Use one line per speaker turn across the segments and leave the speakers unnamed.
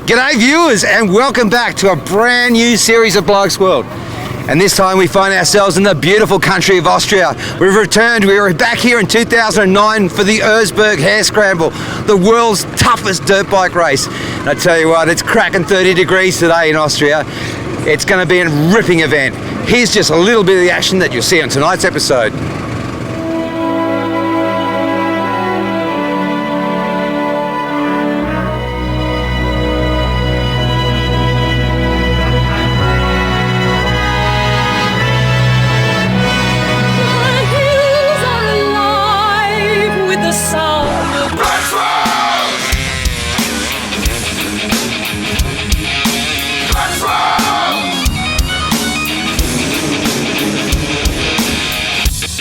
G'day viewers and welcome back to a brand new series of Blokes World. And this time we find ourselves in the beautiful country of Austria. We've returned, we were back here in 2009 for the Erzberg Hare Scramble, the world's toughest dirt bike race. And I tell you what, it's cracking 30 degrees today in Austria. It's going to be a ripping event. Here's just a little bit of the action that you'll see on tonight's episode.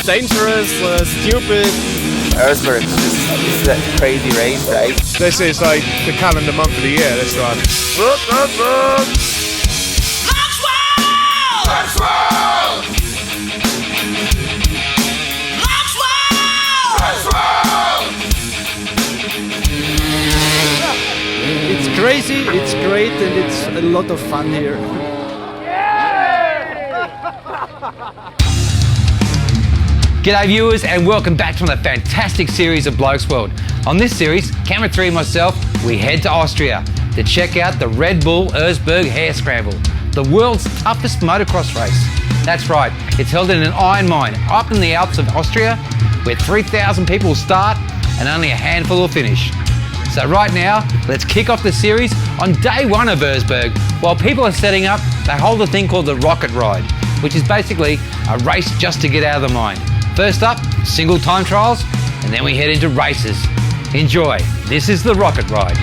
Dangerous, stupid.
Erzberg, this is a crazy race, right?
This is like the calendar month of the year, this one.
It's crazy, it's great, and it's a lot of fun here.
G'day viewers and welcome back to another fantastic series of Blokes World. On this series, Camera 3 and myself, we head to Austria to check out the Red Bull Erzberg Hare Scramble, the world's toughest motocross race. That's right, it's held in an iron mine up in the Alps of Austria where 3,000 people start and only a handful will finish. So right now, let's kick off the series on day one of Erzberg. While people are setting up, they hold a thing called the rocket ride, which is basically a race just to get out of the mine. First up, single time trials, and then we head into races. Enjoy. This is the rocket ride.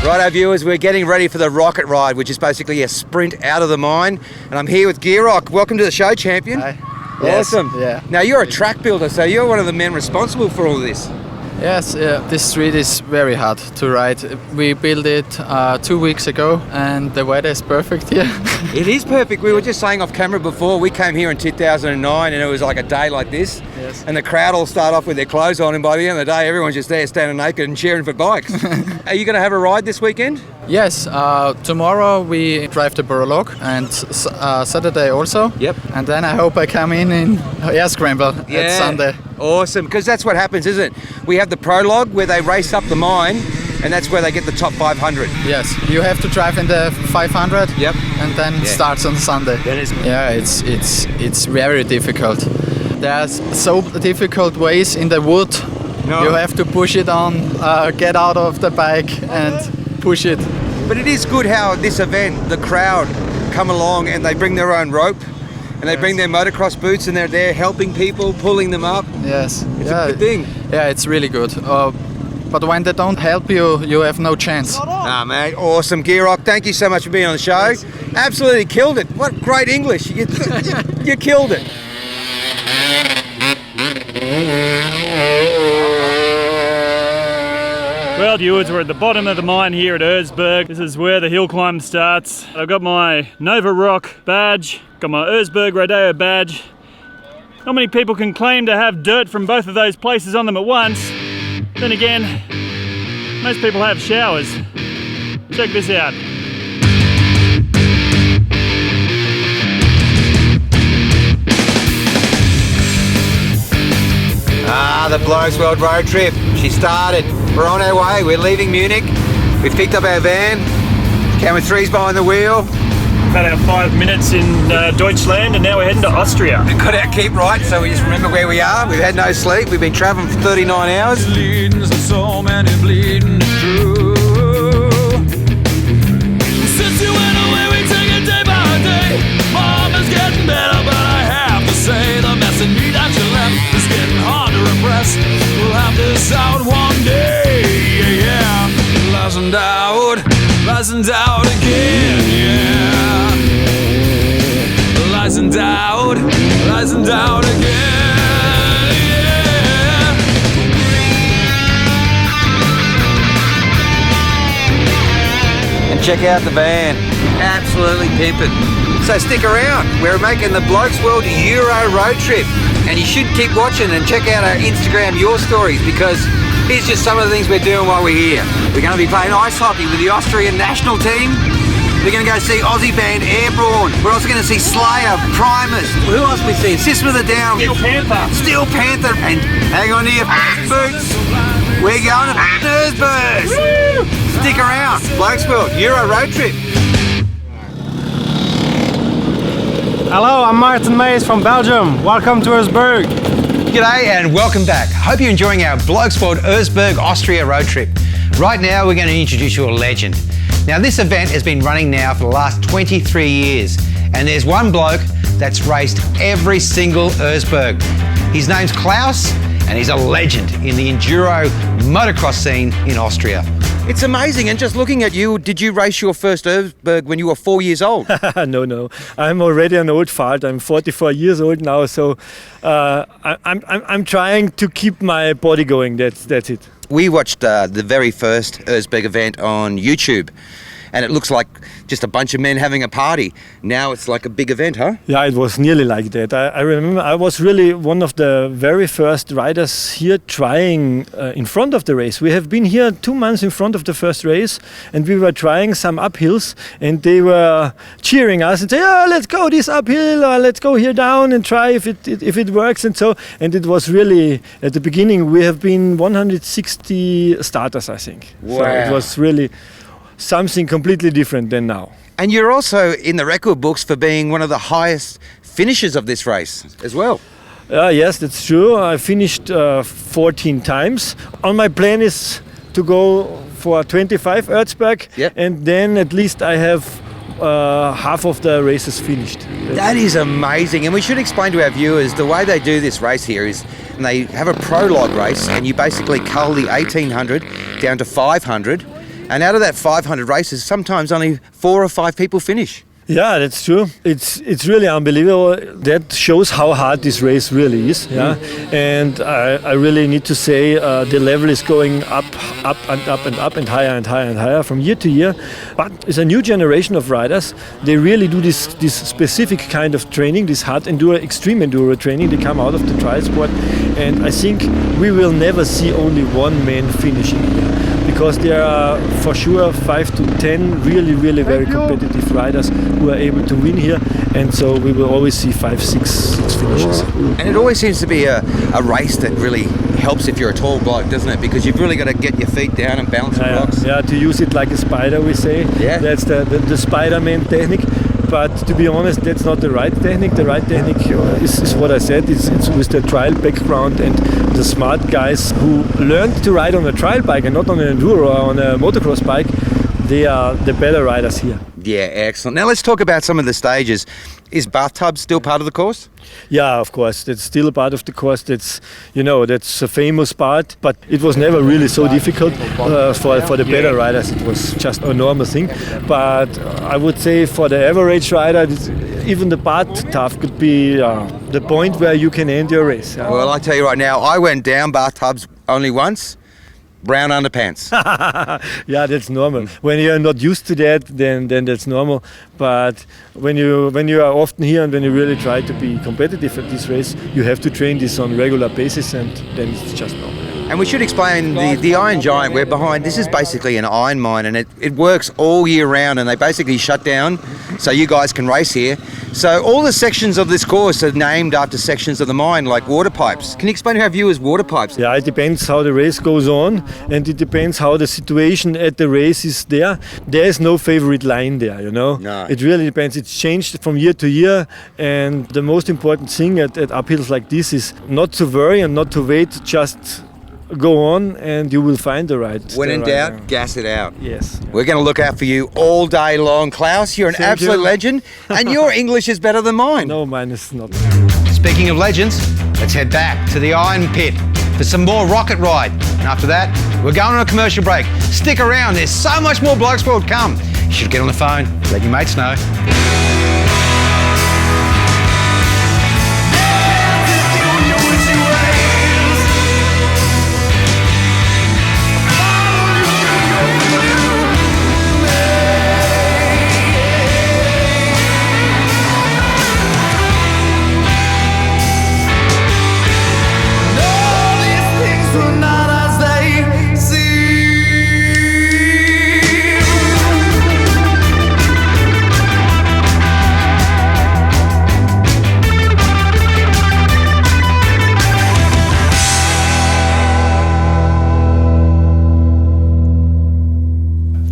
Righto viewers, we're getting ready for the rocket ride, which is basically a sprint out of the mine. And I'm here with Gearrock. Welcome to the show, champion.
Hi.
Awesome.
Yes, yeah.
Now you're a track builder, so you're one of the men responsible for all this.
Yes, this street is very hard to ride. We built it 2 weeks ago and the weather is perfect here.
It is perfect. We were just saying off camera before, we came here in 2009 and it was like a day like this.
Yes.
And the crowd all start off with their clothes on and by the end of the day, everyone's just there standing naked and cheering for bikes. Are you going to have a ride this weekend?
Yes, tomorrow we drive the Prologue and Saturday also.
Yep.
And then I hope I come in Hare Scramble at Sunday.
Awesome, because that's what happens, isn't it? We have the Prologue where they race up the mine and that's where they get the top 500.
Yes, you have to drive in the 500.
Yep.
And then it starts on Sunday. Yeah, it's very difficult. There's so difficult ways in the wood.
No.
You have to push it on, get out of the bike and push it.
But it is good how this event, the crowd come along and they bring their own rope and they bring their motocross boots and they're there helping people, pulling them up.
Yes.
It's a good thing.
Yeah, it's really good. But when they don't help you, you have no chance.
Ah, mate, awesome. Gearrock, thank you so much for being on the show. Yes. Absolutely killed it. What great English. You killed it.
Well viewers, we're at the bottom of the mine here at Erzberg. This is where the hill climb starts. I've got my Nova Rock badge, got my Erzberg Rodeo badge. Not many people can claim to have dirt from both of those places on them at once. Then again, most people have showers. Check this out.
Ah, the Blokes World road trip. She started. We're on our way. We're leaving Munich. We've picked up our van. Camera 3's behind the wheel.
We've had our 5 minutes in Deutschland and now we're heading to Austria.
We've got our keep right, so we just remember where we are. We've had no sleep. We've been traveling for 39 hours.
So many bleeding true. Since you went away, we take it day by day. Mom is getting better, but I have to say the mess in me that you left is getting hard to repress. We'll have this out one day, yeah. Lies and doubt again, yeah. Lies and doubt again, yeah.
And check out the van. Absolutely pimping. So stick around. We're making the BLOKESWORLD Euro road trip. And you should keep watching and check out our Instagram Your Stories, because here's just some of the things we're doing while we're here. We're going to be playing ice hockey with the Austrian national team. We're going to go see Aussie band Airborne. We're also going to see Slayer, Primus. Who else are we seeing? System of the Down. Steel Panther. And hang on to your boots. We're going to Erzberg. Stick around. BLOKESWORLD Euro road trip.
Hello, I'm Martin Mays from Belgium. Welcome to Erzberg.
G'day and welcome back. Hope you're enjoying our BLOKESWORLD Erzberg Austria road trip. Right now we're going to introduce you to a legend. Now this event has been running now for the last 23 years, and there's one bloke that's raced every single Erzberg. His name's Klaus, and he's a legend in the enduro motocross scene in Austria. It's amazing, and just looking at you, did you race your first Erzberg when you were 4 years old?
No. I'm already an old fart. I'm 44 years old now, so I'm trying to keep my body going. That's it.
We watched the very first Erzberg event on YouTube, and it looks like just a bunch of men having a party. Now it's like a big event, huh?
Yeah, it was nearly like that. I remember I was really one of the very first riders here trying in front of the race. We have been here 2 months in front of the first race, and we were trying some uphills, and they were cheering us and saying, "Oh, let's go this uphill, or let's go here down and try if it works." And so, and it was really at the beginning. We have been 160 starters, I think.
Wow.
So it was really something completely different than now.
And you're also in the record books for being one of the highest finishers of this race as well.
Yes, that's true. I finished 14 times. On my plan is to go for 25 Erzberg,
Yep.
and then at least I have half of the races finished.
That is amazing, and we should explain to our viewers the way they do this race here is they have a prologue race, and you basically cull the 1800 down to 500. And out of that 500 races, sometimes only 4 or 5 people finish.
Yeah, that's true. It's really unbelievable. That shows how hard this race really is. Yeah, and I really need to say the level is going up and higher and higher and higher from year to year. But it's a new generation of riders. They really do this specific kind of training, this hard enduro, extreme enduro training. They come out of the trial sport, and I think we will never see only one man finishing here, because there are for sure 5 to 10 really very competitive riders who are able to win here, and so we will always see 5, 6 finishes.
And it always seems to be a race that really helps if you're a tall bloke, doesn't it? Because you've really got to get your feet down and balance the blocks.
Yeah, to use it like a spider, we say.
Yeah.
That's the Spider-Man technique. But to be honest, that's not the right technique. The right technique is what I said. It's with the trial background and the smart guys who learned to ride on a trial bike and not on an enduro or on a motocross bike. They are the better riders here.
Yeah, excellent. Now let's talk about some of the stages. Is bathtub still part of the course?
Yeah, of course. That's still a part of the course. That's a famous part. But it was never really so difficult for the better riders. It was just a normal thing. But I would say for the average rider, even the bathtub could be the point where you can end your race.
Well, I tell you right now, I went down bathtubs only once. Brown underpants.
Yeah, that's normal. When you're not used to that, then that's normal. But when you are often here and when you really try to be competitive at this race, you have to train this on regular basis, and then it's just normal.
And we should explain the Iron Giant we're behind. This is basically an iron mine, and it works all year round, and they basically shut down so you guys can race here. So all the sections of this course are named after sections of the mine, like water pipes. Can you explain to our viewers water pipes?
Yeah, it depends how the race goes on, and it depends how the situation at the race is there. There is no favorite line there, you know.
No.
It really depends. It's changed from year to year, and the most important thing at uphills like this is not to worry and not to wait, just go on and you will find the right.
When in doubt, gas it out.
Yes.
We're going to look out for you all day long. Klaus, you're an
Thank
absolute
you.
legend, and your English is better than mine.
No, mine is not.
Speaking of legends, let's head back to the Iron Pit for some more rocket ride. And after that, we're going on a commercial break. Stick around, there's so much more Blokes World come. You should get on the phone, let your mates know.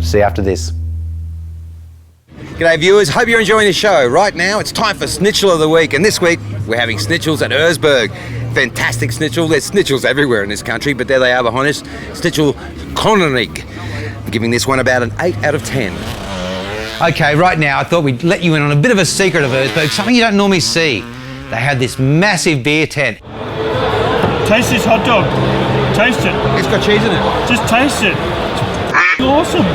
See you after this. G'day viewers, hope you're enjoying the show. Right now it's time for Snitchel of the Week, and this week we're having Snitchels at Erzberg. Fantastic Snitchel. There's Snitchels everywhere in this country, but there they are behind us. Snitchel Konig. I'm giving this one about an 8 out of 10. Okay, right now I thought we'd let you in on a bit of a secret of Erzberg, something you don't normally see. They have this massive beer tent.
Taste this hot dog. Taste it.
It's got cheese in it.
Just taste it. It's awesome.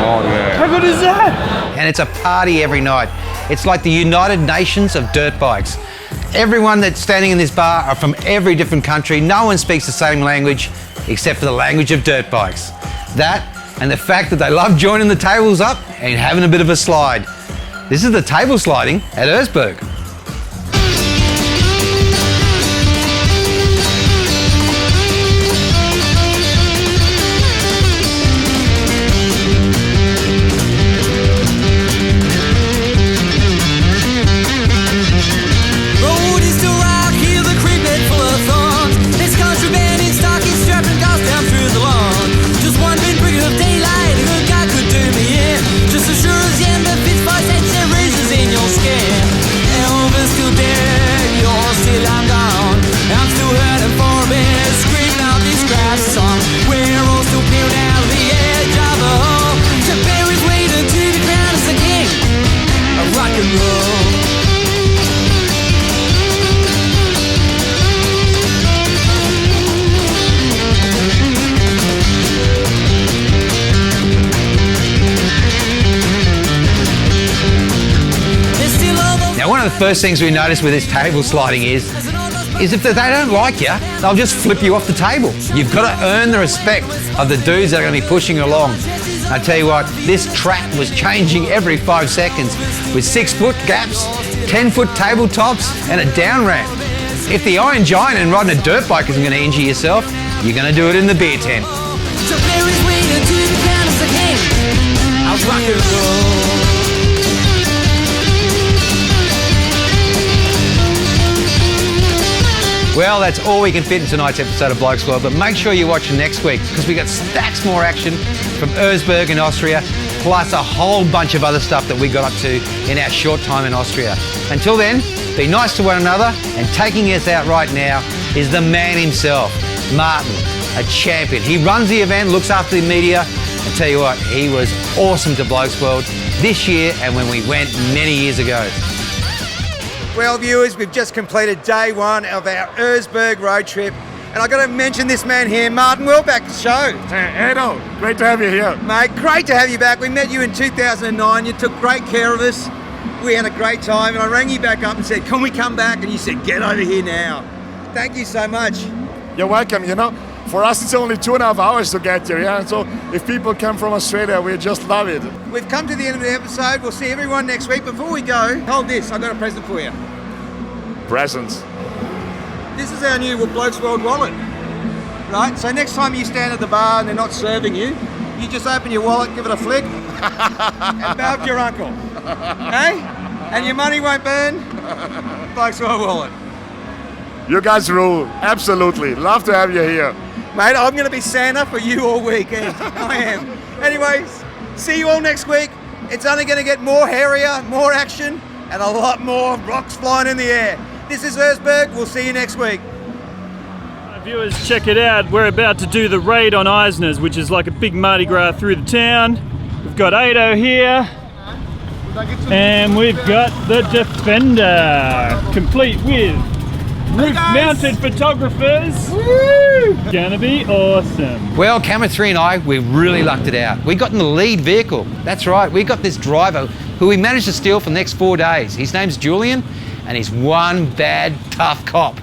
Oh yeah.
How good is that?
And it's a party every night. It's like the United Nations of dirt bikes. Everyone that's standing in this bar are from every different country. No one speaks the same language except for the language of dirt bikes. That and the fact that they love joining the tables up and having a bit of a slide. This is the table sliding at Erzberg. One of the first things we notice with this table sliding is if they don't like you, they'll just flip you off the table. You've got to earn the respect of the dudes that are going to be pushing you along. I tell you what, this track was changing every 5 seconds with 6-foot gaps, 10-foot tabletops, and a down ramp. If the Iron Giant and riding a dirt bike isn't going to injure yourself, you're going to do it in the beer tent. Well, that's all we can fit in tonight's episode of Blokes World, but make sure you watch next week because we got stacks more action from Erzberg in Austria, plus a whole bunch of other stuff that we got up to in our short time in Austria. Until then, be nice to one another, and taking us out right now is the man himself, Martin, a champion. He runs the event, looks after the media. I tell you what, he was awesome to Blokes World this year and when we went many years ago. Well, viewers, we've just completed day one of our Erzberg road trip, and I've got to mention this man here, Martin. Welcome back to the show.
Hey, no, great to have you here.
Mate, great to have you back. We met you in 2009. You took great care of us. We had a great time, and I rang you back up and said, can we come back? And you said, get over here now. Thank you so much.
You're welcome. You know, for us, it's only 2.5 hours to get here, yeah? So if people come from Australia, we just love it.
We've come to the end of the episode. We'll see everyone next week. Before we go, hold this. I've got a present for you.
Presents.
This is our new Blokes World wallet, right? So next time you stand at the bar and they're not serving you, you just open your wallet, give it a flick, and bow your uncle, okay? And your money won't burn. Blokes World wallet.
You guys rule. Absolutely. Love to have you here.
Mate, I'm going to be Santa for you all weekend. I am. Anyways, see you all next week. It's only going to get more hairier, more action, and a lot more rocks flying in the air. This is Erzberg. We'll see you next week.
Viewers, check it out. We're about to do the raid on Eisner's, which is like a big Mardi Gras through the town. We've got Ado here. And we've got the Defender, complete with roof-mounted photographers. Woo! Gonna be awesome.
Well, Camera 3 and I, we really lucked it out. We got in the lead vehicle. That's right, we got this driver who we managed to steal for the next 4 days. His name's Julian, and he's one bad, tough cop.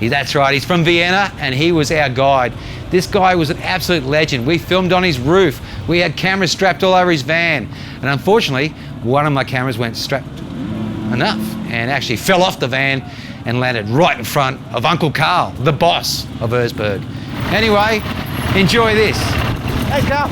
That's right, he's from Vienna, and he was our guide. This guy was an absolute legend. We filmed on his roof. We had cameras strapped all over his van. And unfortunately, one of my cameras went strapped enough and actually fell off the van and landed right in front of Uncle Carl, the boss of Erzberg. Anyway, enjoy this.
Hey, Carl.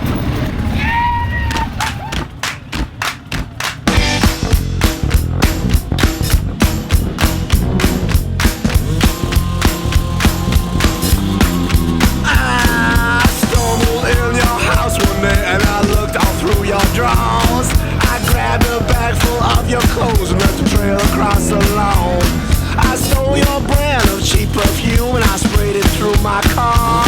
I stumbled in your house one day and I looked all through your drawers. I grabbed a bag full of your clothes and left a trail across the lawn. I stole your brand of cheap perfume and I sprayed it through my car.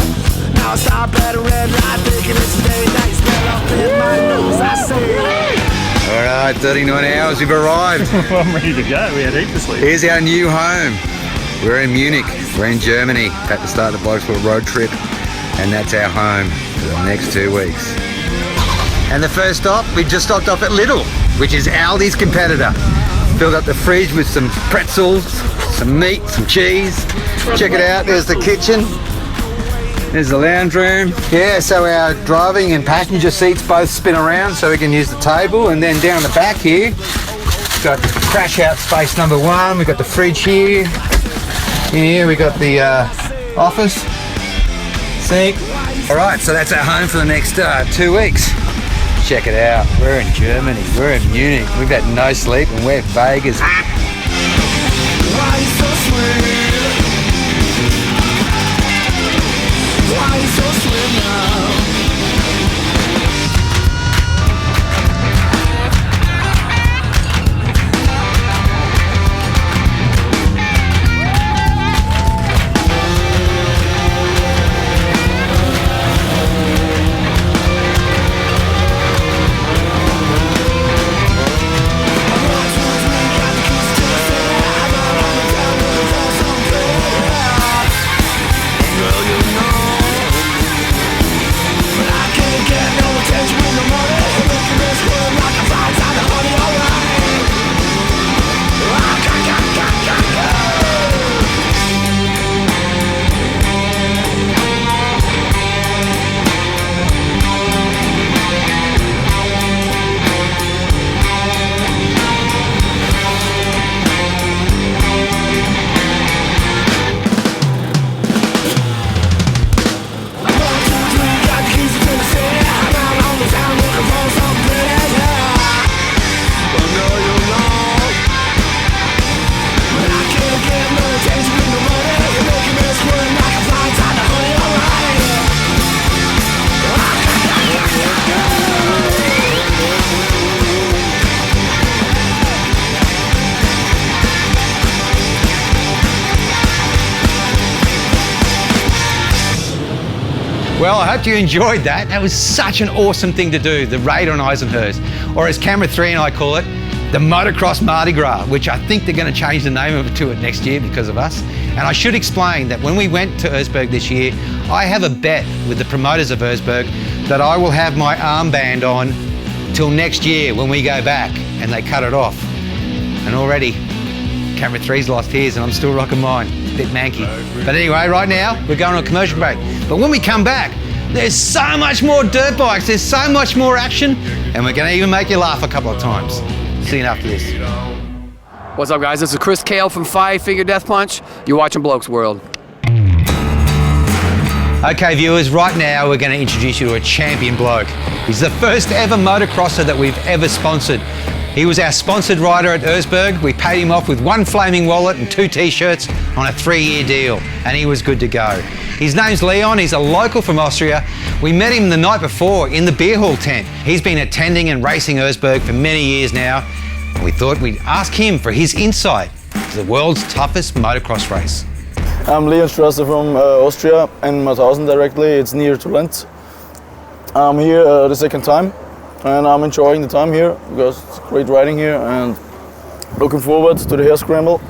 Now I stop at a red light thinking it's day night. Smell up in my nose, I say.
All right, 39 hours, we've arrived.
I'm ready to go. We had heaps to sleep.
Here's our new home. We're in Munich, we're in Germany. About to start the Blokes World road trip, and that's our home for the next 2 weeks. And the first stop, we just stopped off at Lidl, which is Aldi's competitor. Filled up the fridge with some pretzels, some meat, some cheese. Check it out, there's the kitchen. There's the lounge room. Yeah, so our driving and passenger seats both spin around so we can use the table. And then down the back here, we've got crash out space number 1. We've got the fridge here. In here we got the office, sink. All right, so that's our home for the next 2 weeks. Check it out, we're in Germany, we're in Munich. We've had no sleep and we're Vegas.
Why you so sweet? Why you so sweet now?
Well, I hope you enjoyed that. That was such an awesome thing to do, the raid on Eisenhurst, or as Camera 3 and I call it, the Motocross Mardi Gras, which I think they're going to change the name of it to it next year because of us. And I should explain that when we went to Erzberg this year, I have a bet with the promoters of Erzberg that I will have my armband on till next year when we go back and they cut it off. And already, Camera 3's lost his and I'm still rocking mine. Bit manky. But anyway, right now, we're going on a commercial break. But when we come back, there's so much more dirt bikes, there's so much more action, and we're going to even make you laugh a couple of times. See you after this.
What's up, guys? This is Chris Kale from Five Finger Death Punch. You're watching Blokes World.
Okay viewers, right now we're going to introduce you to a champion bloke. He's the first ever motocrosser that we've ever sponsored. He was our sponsored rider at Erzberg. We paid him off with 1 flaming wallet and 2 t-shirts on a 3-year deal, and he was good to go. His name's Leon, he's a local from Austria. We met him the night before in the beer hall tent. He's been attending and racing Erzberg for many years now. We thought we'd ask him for his insight to the world's toughest motocross race.
I'm Leon Strasser from Austria and Mauthausen directly. It's near to Linz. I'm here the second time and I'm enjoying the time here because it's great riding here and looking forward to the hair scramble.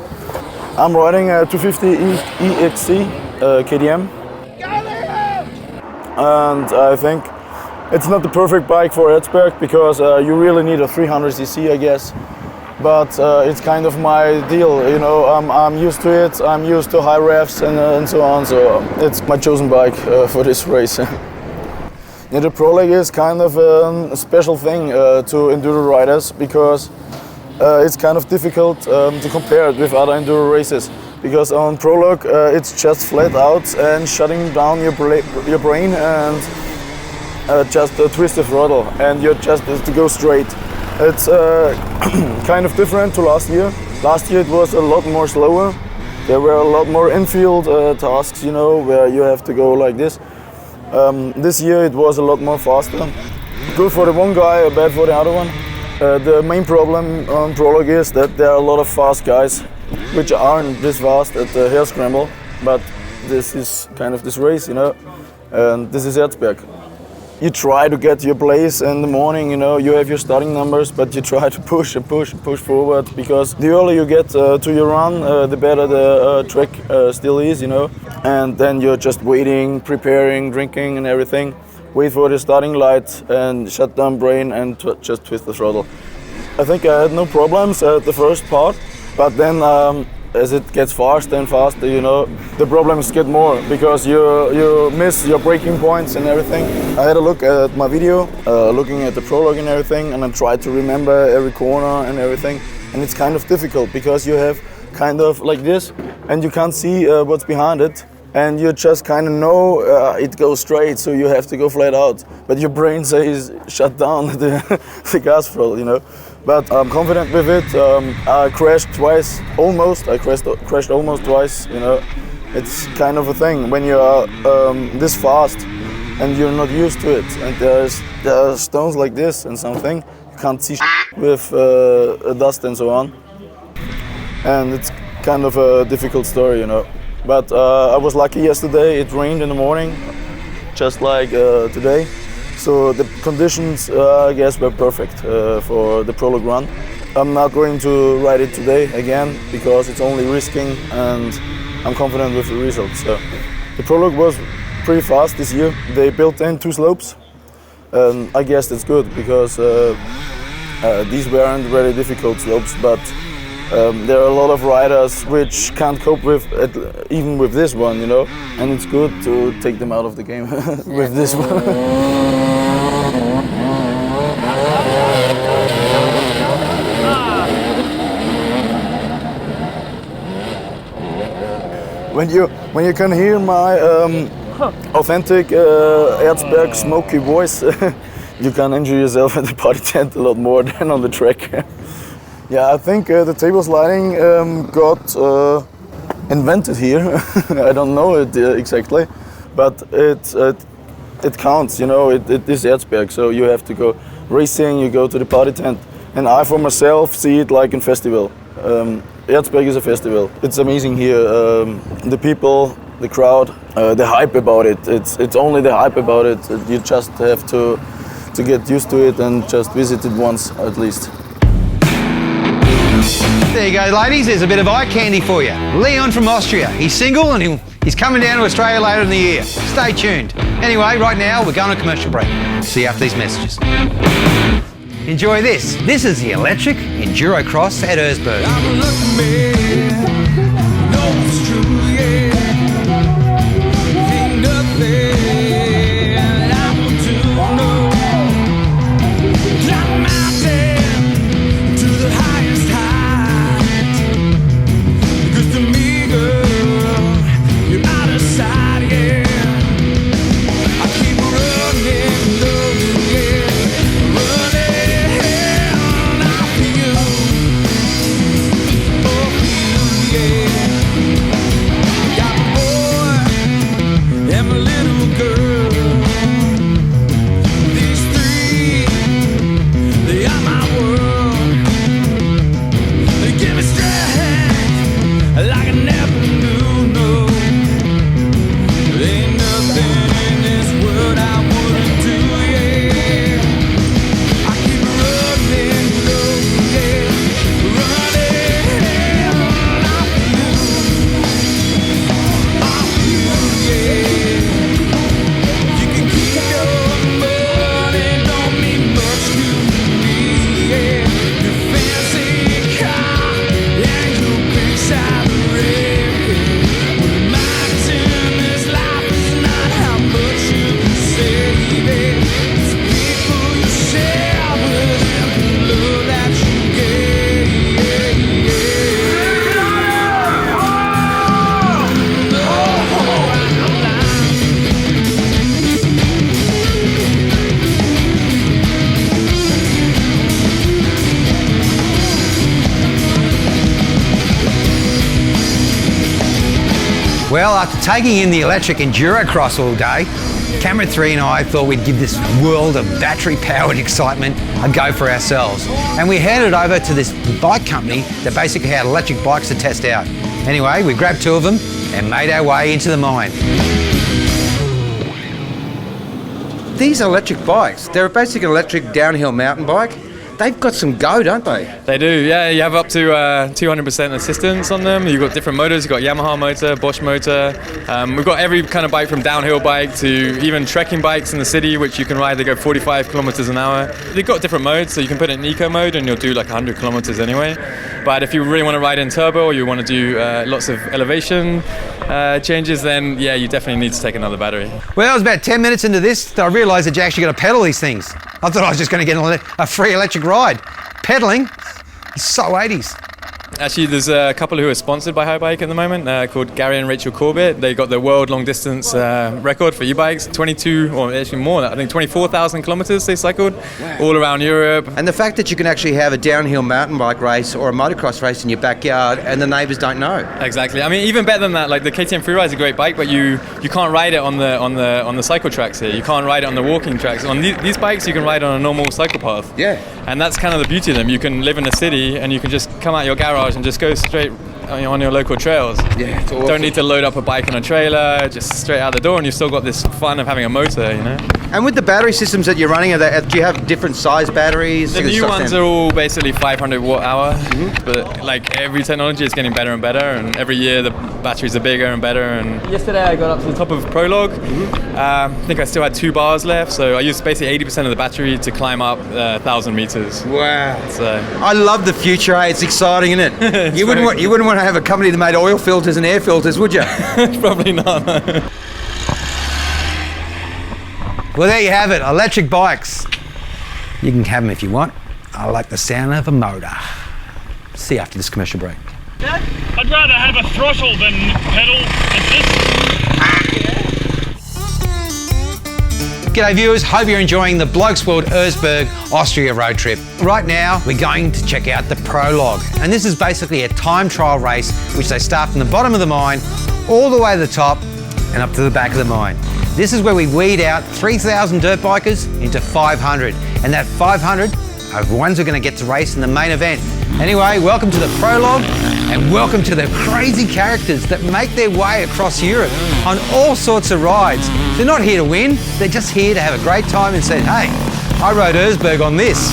I'm riding a 250 EXC KTM and I think it's not the perfect bike for Erzberg because you really need a 300cc, I guess. But it's kind of my deal, you know. I'm used to it. I'm used to high revs and so on. So it's my chosen bike for this race. Yeah, the Pro Leg is kind of a special thing to enduro riders because it's kind of difficult to compare it with other enduro races. Because on Prologue it's just flat out and shutting down your brain and just twist the throttle and you just have to go straight. It's kind of different to last year. Last year it was a lot more slower. There were a lot more infield tasks, you know, where you have to go like this. This year it was a lot more faster. Good for the one guy, bad for the other one. The main problem on Prologue is that there are a lot of fast guys which aren't this fast at the hair scramble, but this is kind of this race, you know, and this is Erzberg. You try to get your place in the morning, you know, you have your starting numbers, but you try to push and push and push forward because the earlier you get to your run, the better the track still is, you know. And then you're just waiting, preparing, drinking and everything. Wait for the starting light and shut down brain and just twist the throttle. I think I had no problems at the first part, but then as it gets faster and faster, you know, the problems get more because you miss your braking points and everything. I had a look at my video, looking at the Prologue and everything, and I tried to remember every corner and everything. And it's kind of difficult because you have kind of like this, and you can't see what's behind it. And you just kind of know it goes straight, so you have to go flat out. But your brain says shut down the gas throttle, you know. But I'm confident with it. I crashed twice, almost. I crashed almost twice, you know. It's kind of a thing when you are this fast and you're not used to it. And there are stones like this and something. You can't see with dust and so on. And it's kind of a difficult story, you know. But I was lucky yesterday. It rained in the morning, just like today. So the conditions, I guess, were perfect for the Prologue run. I'm not going to ride it today again because it's only risking and I'm confident with the results. So the Prologue was pretty fast this year. They built in 2 slopes. I guess that's good because these weren't very difficult slopes, but there are a lot of riders which can't cope with even with this one, you know, and it's good to take them out of the game with this one. When you can hear my authentic Erzberg smoky voice, you can enjoy yourself at the party tent a lot more than on the track. Yeah, I think the table sliding got invented here. I don't know it exactly, but it counts, you know, it is Erzberg, so you have to go racing, you go to the party tent. And I, for myself, see it like a festival. Erzberg is a festival. It's amazing here. The people, the crowd, the hype about it. It's only the hype about it. You just have to get used to it and just visit it once at least.
There you go, ladies. There's a bit of eye candy for you. Leon from Austria. He's single and he's coming down to Australia later in the year. Stay tuned. Anyway, right now we're going on a commercial break. See you after these messages. Enjoy this. This is the electric Enduro Cross at Erzberg. Well, after taking in the electric Endurocross all day, Camera 3 and I thought we'd give this world of battery-powered excitement a go for ourselves. And we headed over to this bike company that basically had electric bikes to test out. Anyway, we grabbed 2 of them and made our way into the mine. These electric bikes, they're basically an electric downhill mountain bike. They've got some go, don't they?
They do, yeah. You have up to 200% assistance on them. You've got different motors. You've got Yamaha motor, Bosch motor. We've got every kind of bike from downhill bike to even trekking bikes in the city, which you can ride. They go 45 kilometers an hour. They've got different modes, so you can put it in eco mode and you'll do like 100 kilometers anyway. But if you really want to ride in turbo or you want to do lots of elevation changes, then yeah, you definitely need to take another battery.
Well, I was about 10 minutes into this that I realised that you actually got to pedal these things. I thought I was just going to get a free electric ride. Pedaling, so 80s.
Actually, there's a couple who are sponsored by Hybike at the moment, called Gary and Rachel Corbett. They got the world long distance record for e-bikes, 22, or actually more, I think 24,000 kilometers they cycled all around Europe.
And the fact that you can actually have a downhill mountain bike race or a motocross race in your backyard and the neighbours don't know.
Exactly. I mean, even better than that, like the KTM Freeride is a great bike, but you can't ride it on the cycle tracks here. You can't ride it on the walking tracks. On these bikes, you can ride on a normal cycle path.
Yeah.
And that's kind of the beauty of them. You can live in a city and you can just come out your garage and just go straight on your local trails.
Yeah, it's awesome.
Don't need to load up a bike on a trailer, just straight out the door, and you've still got this fun of having a motor, you know.
And with the battery systems that you're running, do you have different size batteries?
The new ones are all basically 500 watt hour, but like every technology is getting better and better, and every year the batteries are bigger and better. And yesterday I got up to the top of Prologue. I think I still had 2 bars left, so I used basically 80% of the battery to climb up 1,000 meters.
Wow!
So
I love the future. Hey, it's exciting, isn't it? You wouldn't want to have a company that made oil filters and air filters, would you?
Probably not.
Well, there you have it, electric bikes. You can have them if you want. I like the sound of a motor. See you after this commercial break.
I'd rather have a throttle than pedal assist.
G'day viewers, hope you're enjoying the BLOKESWORLD Erzberg Austria road trip. Right now, we're going to check out the Prologue. And this is basically a time trial race which they start from the bottom of the mine all the way to the top and up to the back of the mine. This is where we weed out 3,000 dirt bikers into 500. And that 500 are the ones who are going to get to race in the main event. Anyway, welcome to the Prologue and welcome to the crazy characters that make their way across Europe on all sorts of rides. They're not here to win, they're just here to have a great time and say, hey, I rode Erzberg on this.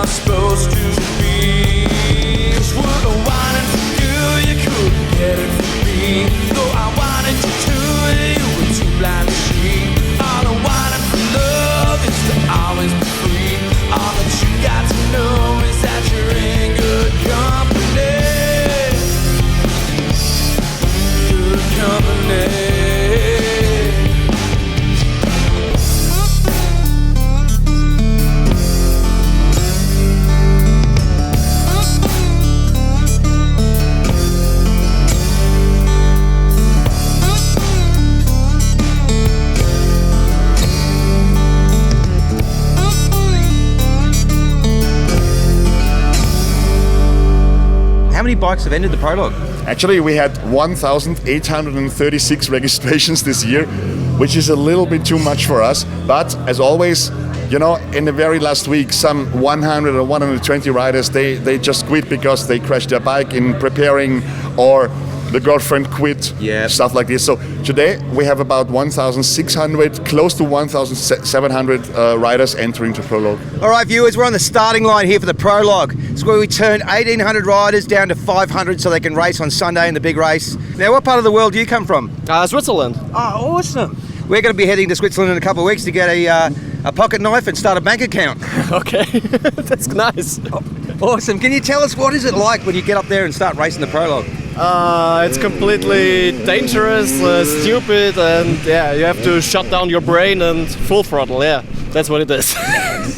Supposed to be, 'cause what I wanted from you, you couldn't get it from me. Though I wanted you to, you were too blind to see. All I wanted from love is to always be free. All that you got to know is that you're in good company. Good company.
How many bikes have entered the Prologue?
Actually, we had 1,836 registrations this year, which is a little bit too much for us. But as always, you know, in the very last week, some 100 or 120 riders, they just quit because they crashed their bike in preparing, or the girlfriend quit, stuff like this. So today we have about 1,600, close to 1,700 riders entering the Prologue.
All right, viewers, we're on the starting line here for the Prologue. It's where we turn 1,800 riders down to 500 so they can race on Sunday in the big race. Now, what part of the world do you come from?
Switzerland.
Oh, awesome. We're going to be heading to Switzerland in a couple of weeks to get a pocket knife and start a bank account.
Okay, that's nice.
Awesome. Can you tell us what is it like when you get up there and start racing the Prologue?
It's completely dangerous, stupid, and yeah, you have to shut down your brain and full throttle. Yeah, that's what it is.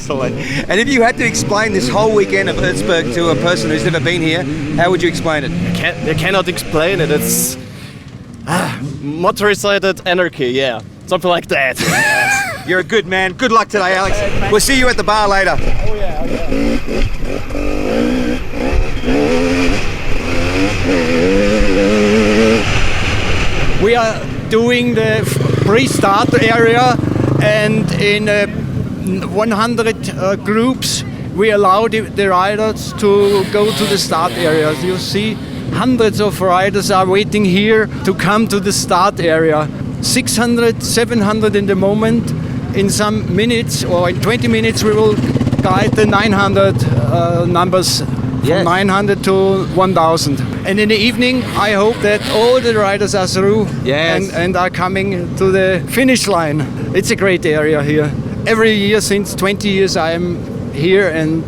And if you had to explain this whole weekend of Erzberg to a person who's never been here, how would you explain it?
You cannot explain it. It's motorized anarchy. Yeah, something like that.
You're a good man. Good luck today, Alex. We'll see you at the bar later.
Oh yeah.
We are doing the pre-start area, and in 100 groups we allow the riders to go to the start areas. You see hundreds of riders are waiting here to come to the start area. 600, 700 in the moment. In some minutes or in 20 minutes we will guide the 900 numbers. From 900 to 1000. And in the evening, I hope that all the riders are through and are coming to the finish line. It's a great area here. Every year since 20 years I am here, and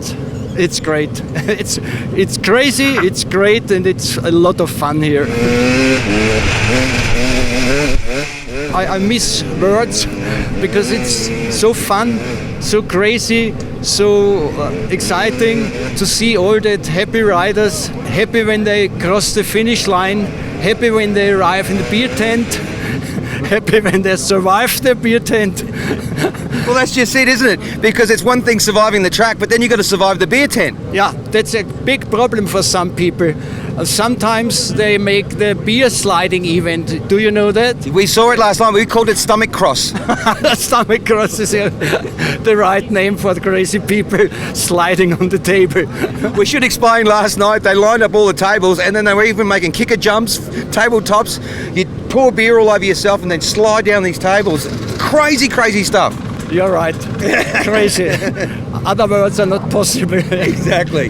it's great. It's crazy, it's great, and it's a lot of fun here. I miss words because it's so fun, so crazy, so exciting to see all that happy riders, happy when they cross the finish line, happy when they arrive in the beer tent, happy when they survive the beer tent.
Well, that's just it, isn't it? Because it's one thing surviving the track, but then you've got to survive the beer tent.
Yeah, that's a big problem for some people. Sometimes they make the beer sliding event. Do you know that?
We saw it last night. We called it stomach cross.
Stomach cross is the right name for the crazy people sliding on the table.
We should explain last night, they lined up all the tables, and then they were even making kicker jumps, tabletops. You'd pour beer all over yourself and then slide down these tables. Crazy, crazy stuff.
You're right. Crazy. Other words are not possible.
Exactly.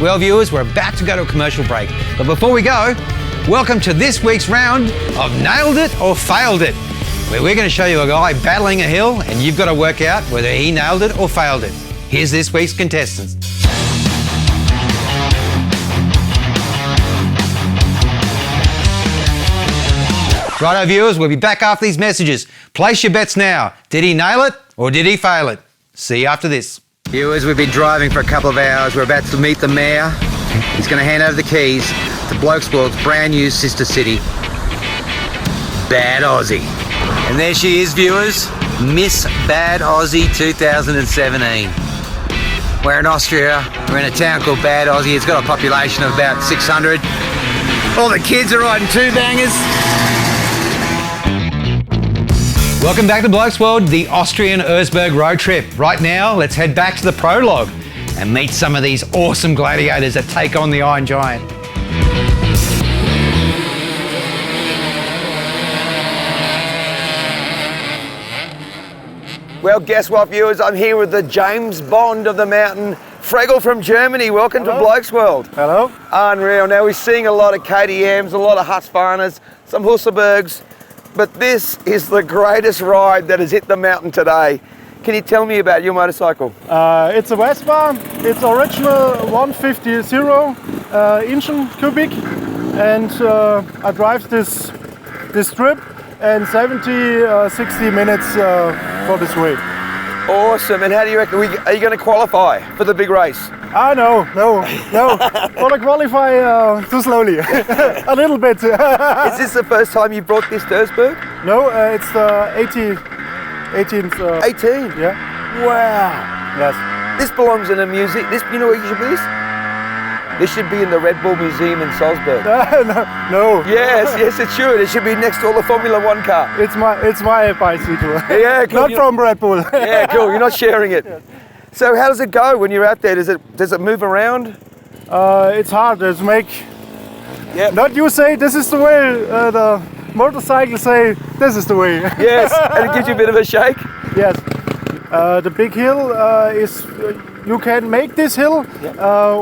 Well, viewers, we're about to go to a commercial break. But before we go, welcome to this week's round of Nailed It or Failed It, where we're going to show you a guy battling a hill and you've got to work out whether he nailed it or failed it. Here's this week's contestants. Righto, viewers, we'll be back after these messages. Place your bets now. Did he nail it or did he fail it? See you after this.
Viewers, we've been driving for a couple of hours. We're about to meet the mayor. He's going to hand over the keys to BLOKESWORLD's brand new sister city, Bad Aussie. And there she is, viewers, Miss Bad Aussie 2017. We're in Austria. We're in a town called Bad Aussie. It's got a population of about 600. All the kids are riding two bangers.
Welcome back to BLOKESWORLD, the Austrian Erzberg road trip. Right now, let's head back to the prologue and meet some of these awesome gladiators that take on the Iron Giant.
Well, guess what, viewers? I'm here with the James Bond of the mountain, Fregel from Germany. Welcome to BLOKESWORLD.
Hello.
Unreal. Now, we're seeing a lot of KTMs, a lot of Husqvarnas, some Husselbergs, but this is the greatest ride that has hit the mountain today. Can you tell me about your motorcycle?
It's a Vespa. It's original 150 engine cubic, and I drive this trip and 70-60 minutes for this week.
Awesome. And how do you reckon, are you going to qualify for the big race?
No. Want to qualify too slowly. A little bit.
Is this the first time you brought this to Erzberg?
No, it's the 18th.
18?
Yeah.
Wow.
Yes.
This belongs in a museum. You know where you should be this? This should be in the Red Bull Museum in Salzburg.
No.
Yes, it should. It should be next to all the Formula One car.
It's my bicycle.
Yeah, cool.
Not from Red Bull.
Yeah, cool. You're not sharing it. Yeah. So how does it go when you're out there? Does it move around?
It's hard. It's make.
Yeah.
Not you say this is the way. The motorcycle say this is the way.
Yes, and it gives you a bit of a shake.
Yes. The big hill is. You can make this hill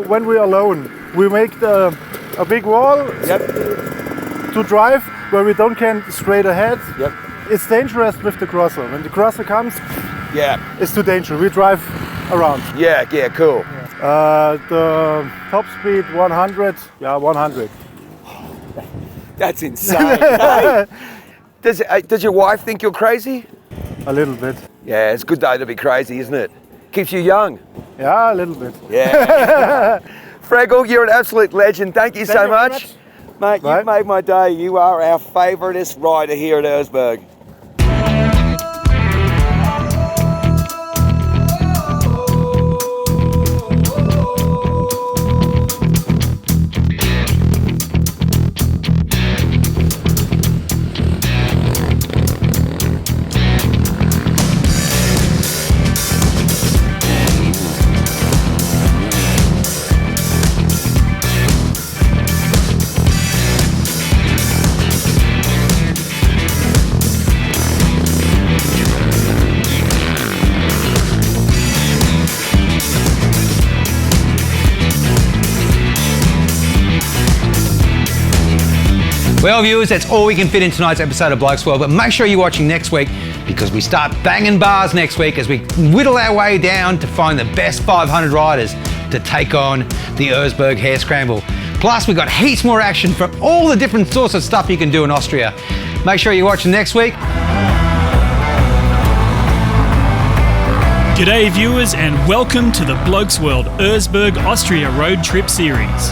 when we're alone. We make a big wall to drive, where we don't can straight ahead.
Yep.
It's dangerous with the crosser. When the crosser comes,
Yeah.
it's too dangerous. We drive around.
Yeah, cool.
The top speed 100. Yeah, 100.
That's insane. Hey, does your wife think you're crazy?
A little bit.
Yeah, it's good though to be crazy, isn't it? Keeps you young.
Yeah, a little bit.
Yeah. Fregel, you're an absolute legend. Thank you so much. Mate, you've made my day. You are our favouriteest rider here at Erzberg.
Well, viewers, that's all we can fit in tonight's episode of Blokes World, but make sure you're watching next week because we start banging bars next week as we whittle our way down to find the best 500 riders to take on the Erzberg Hare Scramble. Plus, we've got heaps more action from all the different sorts of stuff you can do in Austria. Make sure you're watching next week.
G'day viewers and welcome to the Blokes World Erzberg Austria Road Trip Series.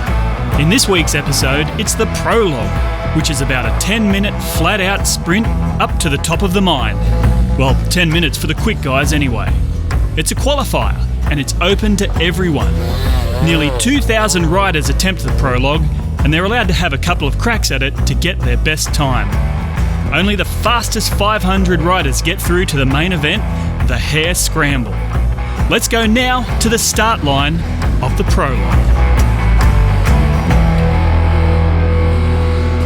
In this week's episode, it's the prologue, which is about a 10-minute flat-out sprint up to the top of the mine. Well, 10 minutes for the quick guys anyway. It's a qualifier, and it's open to everyone. Nearly 2,000 riders attempt the prologue, and they're allowed to have a couple of cracks at it to get their best time. Only the fastest 500 riders get through to the main event, the Hare Scramble. Let's go now to the start line of the prologue.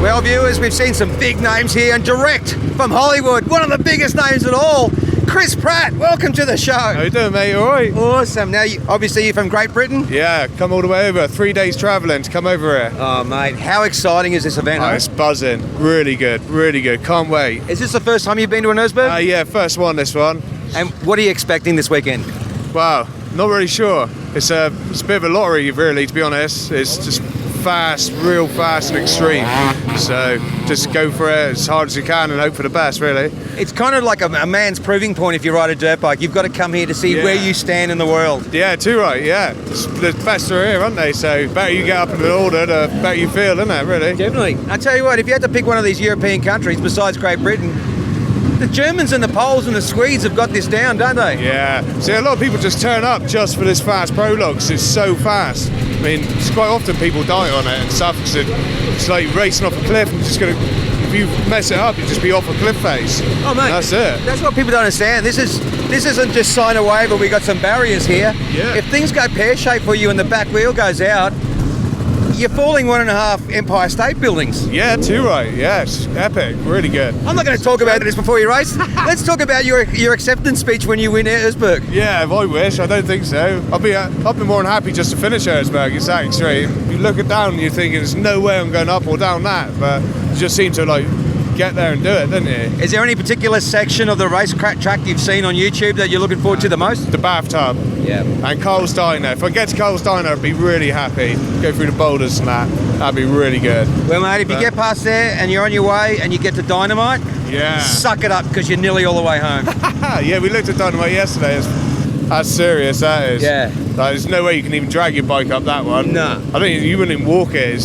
Well, viewers, we've seen some big names here, and direct from Hollywood, one of the biggest names at all, Chris Pratt. Welcome to the show.
How you doing, mate? All right?
Awesome. Now, obviously, you're from Great Britain?
Yeah, come all the way over. 3 days travelling to come over here.
Oh, mate, how exciting is this event?
Oh, it's buzzing. Really good, really good. Can't wait.
Is this the first time you've been to an Erzberg?
Yeah, first one, this one.
And what are you expecting this weekend?
Wow, not really sure. It's a bit of a lottery, really, to be honest. It's just fast, real fast and extreme. So just go for it as hard as you can and hope for the best, really.
It's kind of like a man's proving point if you ride a dirt bike. You've got to come here to see where you stand in the world.
Yeah, too right, yeah. The best are here, aren't they? So better you get up in the order, the better you feel, isn't it, really?
Definitely. I tell you what, if you had to pick one of these European countries besides Great Britain, the Germans and the Poles and the Swedes have got this down, don't they?
Yeah. See, a lot of people just turn up just for this fast prologue because it's so fast. I mean, it's quite often people die on it and stuff because it's like racing off a cliff and just going to, if you mess it up, you'll just be off a cliff face.
Oh, mate.
That's it.
That's what people don't understand. This isn't just sign a waiver, we got some barriers here.
Yeah.
If things go pear-shaped for you and the back wheel goes out, you're falling 1.5 Empire State Buildings.
Yeah, too right. Yeah, it's epic. Really good.
I'm not going to talk about this before you race. Let's talk about your acceptance speech when you win Erzberg.
Yeah, if I wish. I don't think so. I'll be more than happy just to finish Erzberg. It's that extreme. You look it down and you're thinking there's no way I'm going up or down that, but you just seem to like get there and do it, don't you?
Is there any particular section of the race track you've seen on YouTube that you're looking forward to the most?
The bathtub.
Yeah.
And Carl's Diner. If I get to Carl's Diner, I'd be really happy. Go through the boulders and that. That'd be really good.
Well, mate, if you get past there and you're on your way and you get to Dynamite, suck it up because you're nearly all the way home.
Yeah, we looked at Dynamite yesterday. That's serious, that is.
Yeah.
Like, there's no way you can even drag your bike up that one.
No.
I think you wouldn't even walk it.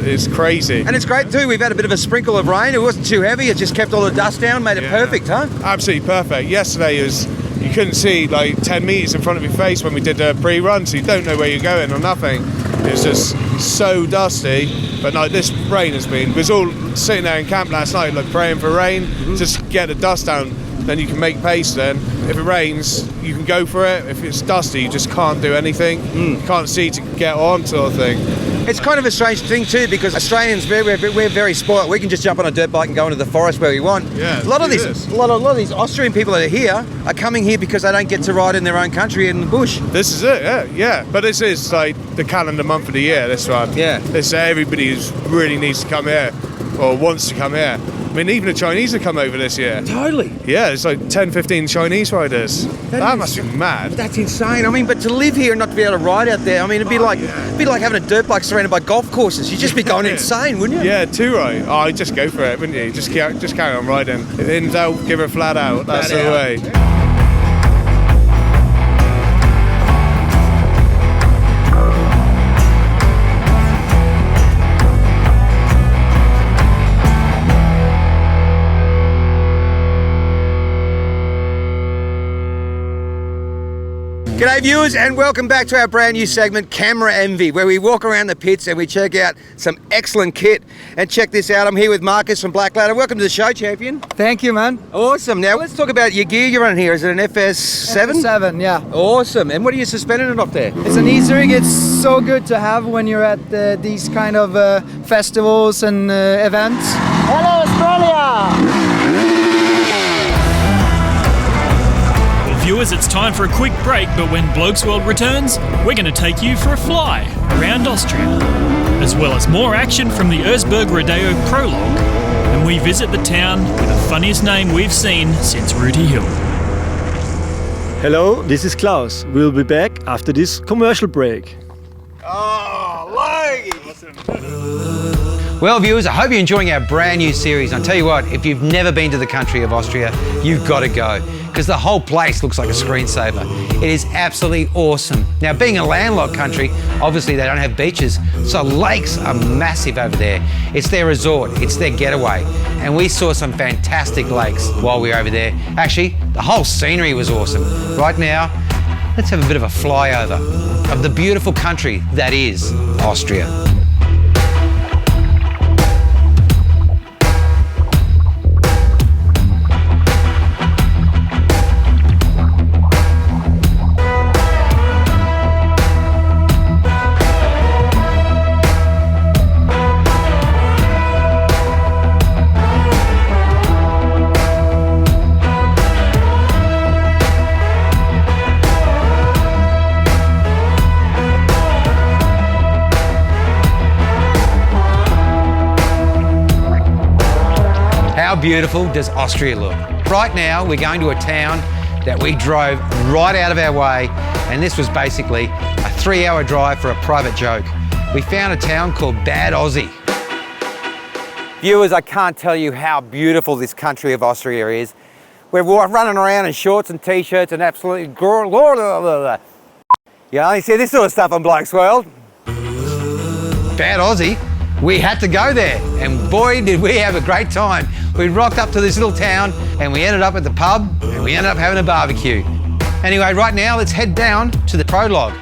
It's crazy.
And it's great too. We've had a bit of a sprinkle of rain. It wasn't too heavy. It just kept all the dust down, made it perfect, huh?
Absolutely perfect. Yesterday you couldn't see like 10 metres in front of your face when we did the pre-run, so you don't know where you're going or nothing. It's just so dusty. But like this rain has been, we was all sitting there in camp last night like praying for rain, just get the dust down, then you can make pace then. If it rains, you can go for it. If it's dusty, you just can't do anything. You can't see to get on sort of thing.
It's kind of a strange thing too because Australians, we're very spoilt. We can just jump on a dirt bike and go into the forest where we want.
Yeah,
a lot of these Austrian people that are here are coming here because they don't get to ride in their own country in the bush.
This is it, yeah. But this is like the calendar month of the year, this one.
Yeah.
This everybody really needs to come here. or wants to come here. I mean, even the Chinese have come over this year.
Totally.
Yeah, it's like 10, 15 Chinese riders. That must be mad.
That's insane. I mean, but to live here and not to be able to ride out there, I mean, it'd be like having a dirt bike surrounded by golf courses. You'd just be going insane, wouldn't you?
Yeah, too right. Oh, you'd just go for it, wouldn't you? Just carry on riding. In doubt, give her flat out. That's the way.
G'day viewers and welcome back to our brand new segment Camera Envy, where we walk around the pits and we check out some excellent kit. And check this out, I'm here with Marcus from Black Ladder. Welcome to the show, champion.
Thank you, man.
Awesome. Now let's talk about your gear you're running here. Is it an FS7?
FS7, yeah.
Awesome. And what are you suspending it off there?
It's an E-Rig. It's so good to have when you're at these kind of festivals and events.
Hello, Australia!
Viewers, it's time for a quick break, but when BLOKESWORLD returns, we're going to take you for a fly around Austria, as well as more action from the Erzberg Rodeo prologue, and we visit the town with the funniest name we've seen since Rooty Hill.
Hello, this is Klaus. We'll be back after this commercial break.
Oh, Logie!
Well, viewers, I hope you're enjoying our brand new series. I'll tell you what, if you've never been to the country of Austria, you've got to go, because the whole place looks like a screensaver. It is absolutely awesome. Now, being a landlocked country, obviously they don't have beaches, so lakes are massive over there. It's their resort, it's their getaway. And we saw some fantastic lakes while we were over there. Actually, the whole scenery was awesome. Right now, let's have a bit of a flyover of the beautiful country that is Austria. How beautiful does Austria look? Right now, we're going to a town that we drove right out of our way, and this was basically a 3-hour drive for a private joke. We found a town called Bad Aussie.
Viewers, I can't tell you how beautiful this country of Austria is. We're running around in shorts and t-shirts and absolutely you only see this sort of stuff on BLOKESWORLD.
Bad Aussie? We had to go there, and boy did we have a great time. We rocked up to this little town and we ended up at the pub and we ended up having a barbecue. Anyway, right now let's head down to the prologue.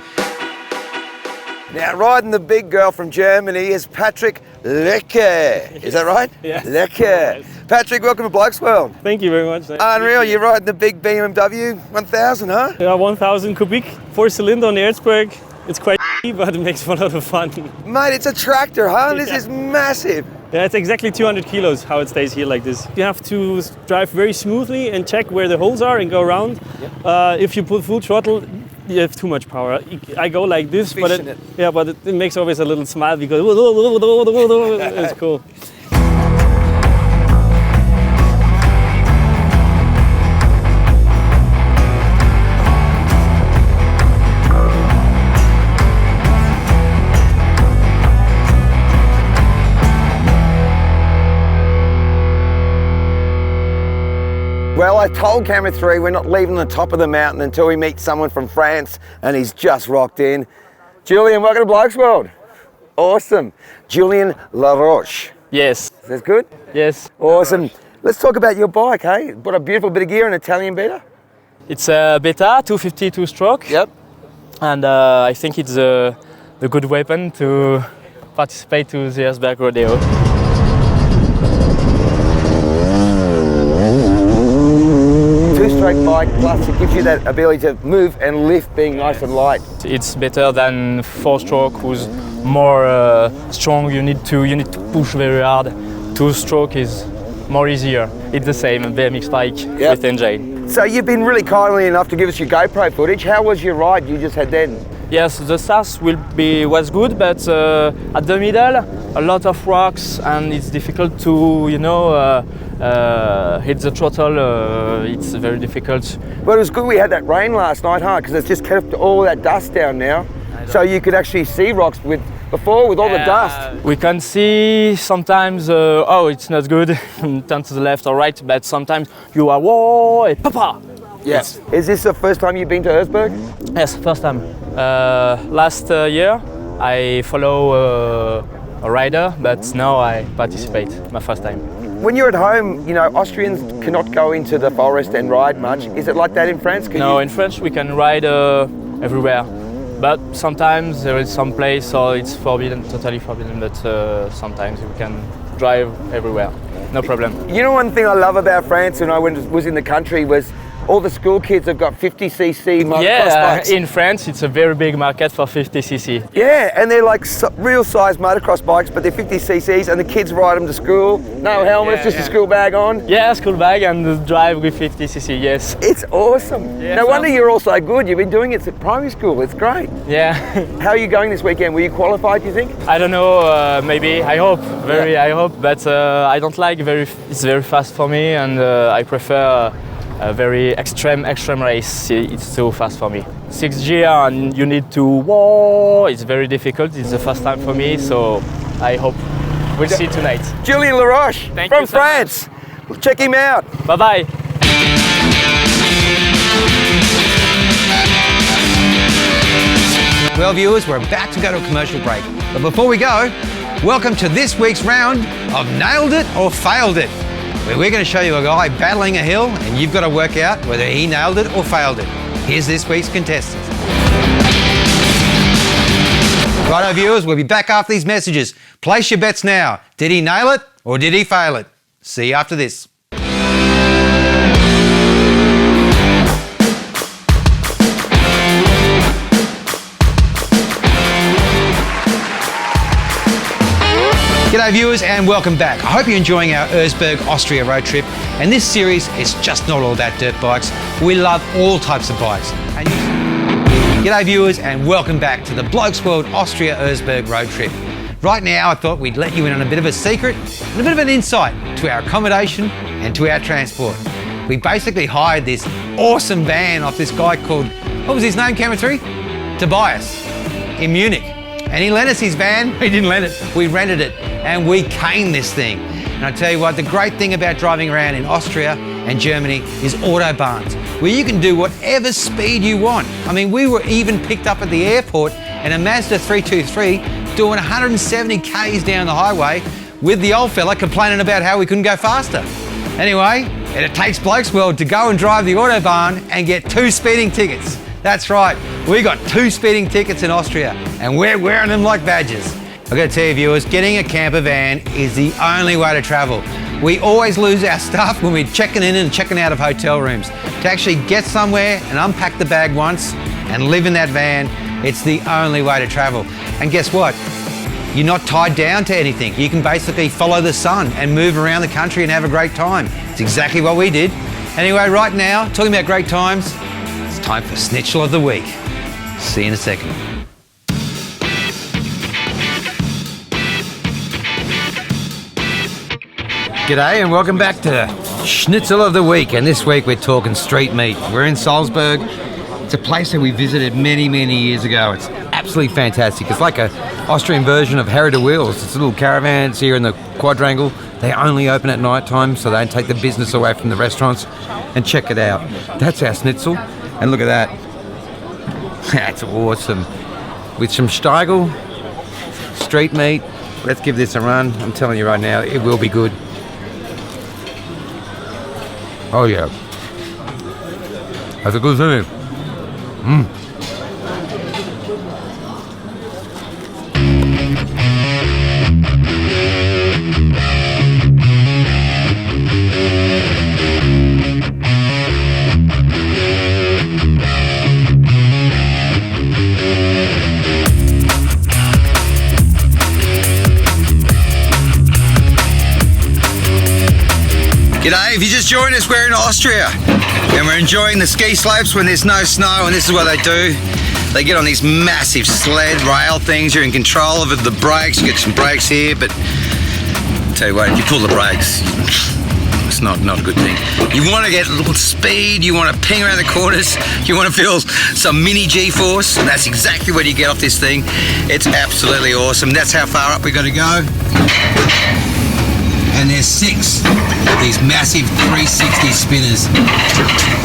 Now, riding the big girl from Germany is Patrick Lecke. Is that right?
Yeah.
Lecke.
Yes.
Patrick, welcome to BLOKESWORLD.
Thank you very much.
Unreal, you're riding the big BMW 1000, huh?
Yeah, 1000 cubic, 4-cylinder on the Erzberg. It's quite but it makes for a lot of fun.
Mate, it's a tractor, huh? This is massive.
Yeah, it's exactly 200 kilos how it stays here like this. You have to drive very smoothly and check where the holes are and go around. Yep. If you put full throttle, you have too much power. I go like this, but it makes always a little smile because it's cool.
Well, I told Camera 3 we're not leaving the top of the mountain until we meet someone from France, and he's just rocked in. Julian, welcome to BLOKESWORLD. Awesome. Julian Laroche.
Yes.
That's good?
Yes.
Awesome. Let's talk about your bike, hey? What a beautiful bit of gear, an Italian Beta.
It's a Beta 250 two-stroke.
Yep.
And I think it's a good weapon to participate to the Erzberg Rodeo.
Two-stroke bike, plus it gives you that ability to move and lift, being nice and light.
It's better than four-stroke, who's more strong. You need to push very hard. Two-stroke is more easier. It's the same BMX bike with engine.
So you've been really kindly enough to give us your GoPro footage. How was your ride you just had then?
Yes, the start was good, but at the middle, a lot of rocks, and it's difficult to, hit the throttle. It's very difficult.
Well, it was good we had that rain last night, huh? Because it's just kept all that dust down now. So you could actually see rocks before with all the dust.
We can see sometimes, it's not good, turn to the left or right, but sometimes you are, whoa, papa!
Yes. Is this the first time you've been to Erzberg?
Yes, first time. Last year, I follow a rider, but now I participate, my first time.
When you're at home, Austrians cannot go into the forest and ride much. Is it like that in France?
In France we can ride everywhere. But sometimes there is some place or it's forbidden, totally forbidden, but sometimes you can drive everywhere, no problem.
You know, one thing I love about France when I was in the country was all the school kids have got 50cc motocross bikes.
In France it's a very big market for 50cc.
Yeah, and they're like real size motocross bikes, but they're 50cc's and the kids ride them to school. No helmets, just a school bag on.
Yeah, school bag and drive with 50cc, yes.
It's awesome.
Yeah,
no wonder you're all so good. You've been doing it at primary school. It's great.
Yeah.
How are you going this weekend? Were you qualified, do you think?
I don't know, maybe. I hope, I hope, but I don't like it's very fast for me, and I prefer a very extreme race. It's too fast for me. 6 gear and you need to, it's very difficult. It's the first time for me, so I hope we'll see tonight.
Julien Laroche from France. Check him out.
Bye-bye.
Well, viewers, we're about to go to a commercial break. But before we go, welcome to this week's round of Nailed It or Failed It, where we're going to show you a guy battling a hill and you've got to work out whether he nailed it or failed it. Here's this week's contestants. Righto, viewers, we'll be back after these messages. Place your bets now. Did he nail it or did he fail it? See you after this. G'day viewers and welcome back. I hope you're enjoying our Erzberg, Austria road trip. And this series is just not all about dirt bikes. We love all types of bikes. G'day viewers and welcome back to the BLOKESWORLD Austria Erzberg road trip. Right now I thought we'd let you in on a bit of a secret and a bit of an insight to our accommodation and to our transport. We basically hired this awesome van off this guy called, what was his name, Camera 3? Tobias, in Munich. And he lent us his van. We didn't lend it, we rented it. And we caned this thing. And I tell you what, the great thing about driving around in Austria and Germany is autobahns, where you can do whatever speed you want. I mean, we were even picked up at the airport in a Mazda 323 doing 170 Ks down the highway with the old fella complaining about how we couldn't go faster. Anyway, it takes BLOKESWORLD to go and drive the autobahn and get 2 speeding tickets. That's right, we got 2 speeding tickets in Austria and we're wearing them like badges. I've got to tell you viewers, getting a camper van is the only way to travel. We always lose our stuff when we're checking in and checking out of hotel rooms. To actually get somewhere and unpack the bag once and live in that van, it's the only way to travel. And guess what? You're not tied down to anything. You can basically follow the sun and move around the country and have a great time. It's exactly what we did. Anyway, right now, talking about great times, it's time for Snitchel of the Week. See you in a second. G'day and welcome back to Schnitzel of the Week, and this week we're talking street meat. We're in Salzburg. It's a place that we visited many years ago. It's absolutely fantastic. It's like an Austrian version of Harry de Wheels. It's little caravans here in the quadrangle. They only open at night time, so they don't take the business away from the restaurants. And check it out. That's our schnitzel, and look at that. That's awesome. With some Steigl, street meat. Let's give this a run. I'm telling you right now, it will be good. Oh yeah, that's a good thing. G'day, if you just joined us, we're in Austria and we're enjoying the ski slopes when there's no snow, and this is what they do. They get on these massive sled rail things. You're in control of the brakes. You get some brakes here, but tell you what, if you pull the brakes, it's not a good thing. You want to get a little speed. You want to ping around the corners. You want to feel some mini G-force, and that's exactly what you get off this thing. It's absolutely awesome. That's how far up we got to go. And there's 6 of these massive 360 spinners.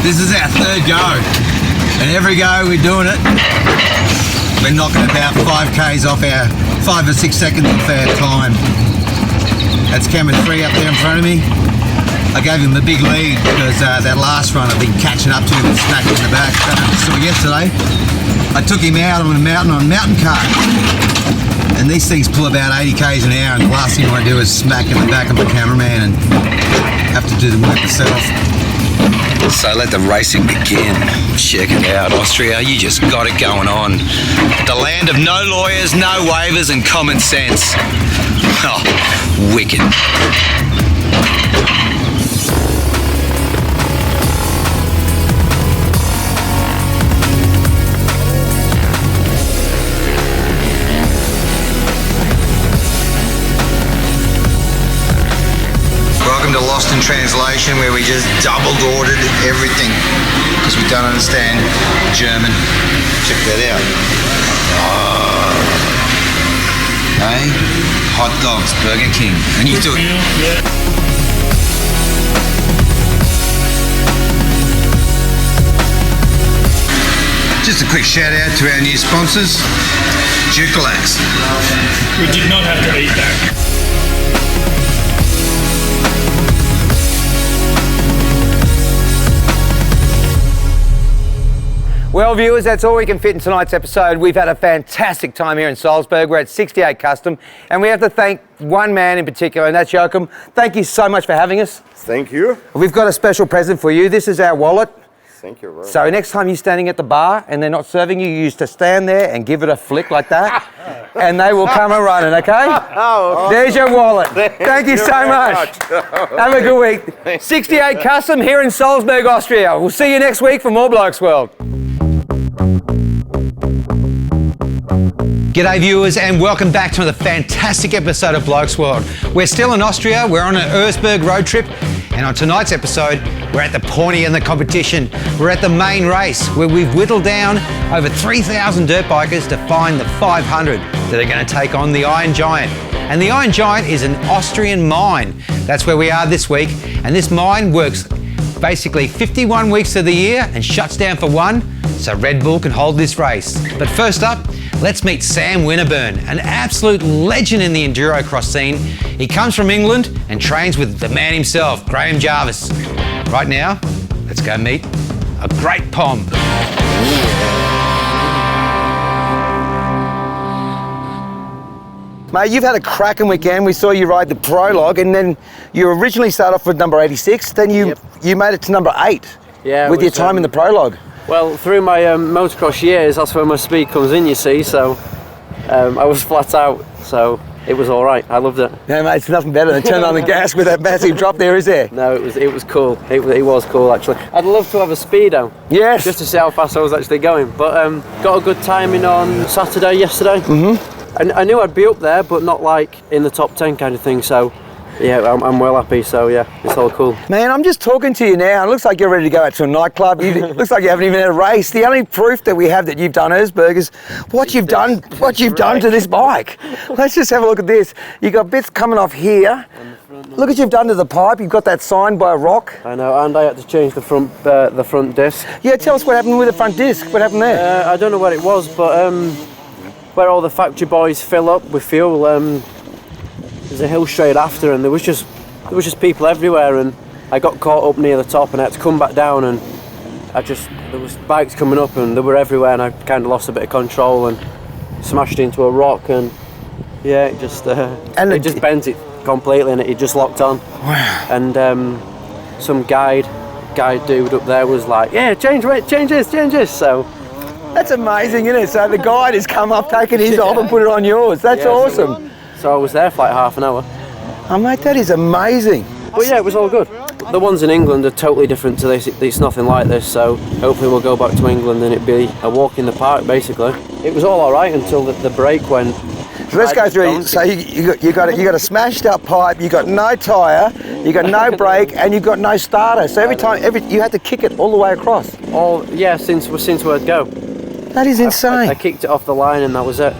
This is our 3rd go. And every go we're doing it, we're knocking about 5Ks off our 5 or 6 seconds off our time. That's camera 3 up there in front of me. I gave him a big lead because that last run I've been catching up to him and smacking in the back. So yesterday, I took him out on a mountain cart. And these things pull about 80 k's an hour, and the last thing I want to do is smack in the back of my cameraman and have to do the work myself. So let the racing begin. Check it out, Austria, you just got it going on. The land of no lawyers, no waivers, and common sense. Oh, wicked. Welcome to Lost in Translation, where we just double-ordered everything because we don't understand German. Check that out. Oh. Hey, hot dogs, Burger King, and you do it. Just a quick shout out to our new sponsors, Jukalax.
We did not have to eat that.
Well, viewers, that's all we can fit in tonight's episode. We've had a fantastic time here in Salzburg. We're at 68 Custom, and we have to thank one man in particular, and that's Joachim. Thank you so much for having us.
Thank you.
We've got a special present for you. This is our wallet.
Thank you, Ron.
So next time you're standing at the bar and they're not serving you, you used to stand there and give it a flick like that, and they will come a running, okay?
Oh,
there's your wallet. Thank you so much. Have a good week. 68 Custom here in Salzburg, Austria. We'll see you next week for more Blokes World. G'day viewers, and welcome back to another fantastic episode of Blokes World. We're still in Austria, we're on an Erzberg road trip, and on tonight's episode, we're at the pointy end of the competition. We're at the main race, where we've whittled down over 3,000 dirt bikers to find the 500 that are going to take on the Iron Giant. And the Iron Giant is an Austrian mine. That's where we are this week, and this mine works basically 51 weeks of the year and shuts down for one, so Red Bull can hold this race. But first up, let's meet Sam Winterburn, an absolute legend in the enduro cross scene. He comes from England and trains with the man himself, Graham Jarvis. Right now, let's go meet a great pom. Mate, you've had a cracking weekend. We saw you ride the prologue, and then you originally started off with number 86, then you made it to number 8 with your time in the prologue.
Well, through my motocross years, that's where my speed comes in, you see, so I was flat out, so it was all right. I loved it.
No, mate, it's nothing better than turning on the gas with that massive drop there, is there?
No, it was cool. It was cool, actually. I'd love to have a speedo.
Yes.
Just to see how fast I was actually going. But got a good timing on Saturday, yesterday.
Mm-hmm.
And I knew I'd be up there, but not like in the top 10 kind of thing, so yeah, I'm well happy, so yeah, it's all cool.
Man, I'm just talking to you now. It looks like you're ready to go out to a nightclub. It looks like you haven't even had a race. The only proof that we have that you've done Erzberg is what you've done to this bike. Let's just have a look at this. You've got bits coming off here. Look what you've done to the pipe. You've got that signed by a rock.
I know, and I had to change the front disc.
Yeah, tell us what happened with the front disc. What happened there?
I don't know what it was, but where all the factory boys fill up with fuel, there's a hill straight after, and there was just people everywhere, and I got caught up near the top, and I had to come back down, and there was bikes coming up, and they were everywhere, and I kind of lost a bit of control and smashed into a rock, and yeah, it just bent it completely, and it just locked on.
Wow.
And some guide dude up there was like, yeah, change this, so.
That's amazing, isn't it? So the guide has come up, taken his off and put it on yours. That's awesome.
So I was there for like half an hour.
Oh mate, that is amazing.
But yeah, it was all good. The ones in England are totally different to this. It's nothing like this, so hopefully we'll go back to England and it'd be a walk in the park, basically. It was all alright until the brake went.
So let's go through. So you got a smashed up pipe, you got no tyre, you got no brake, and you've got no starter. So every time you had to kick it all the way across.
Yeah, since word go.
That is insane.
I kicked it off the line and that was it.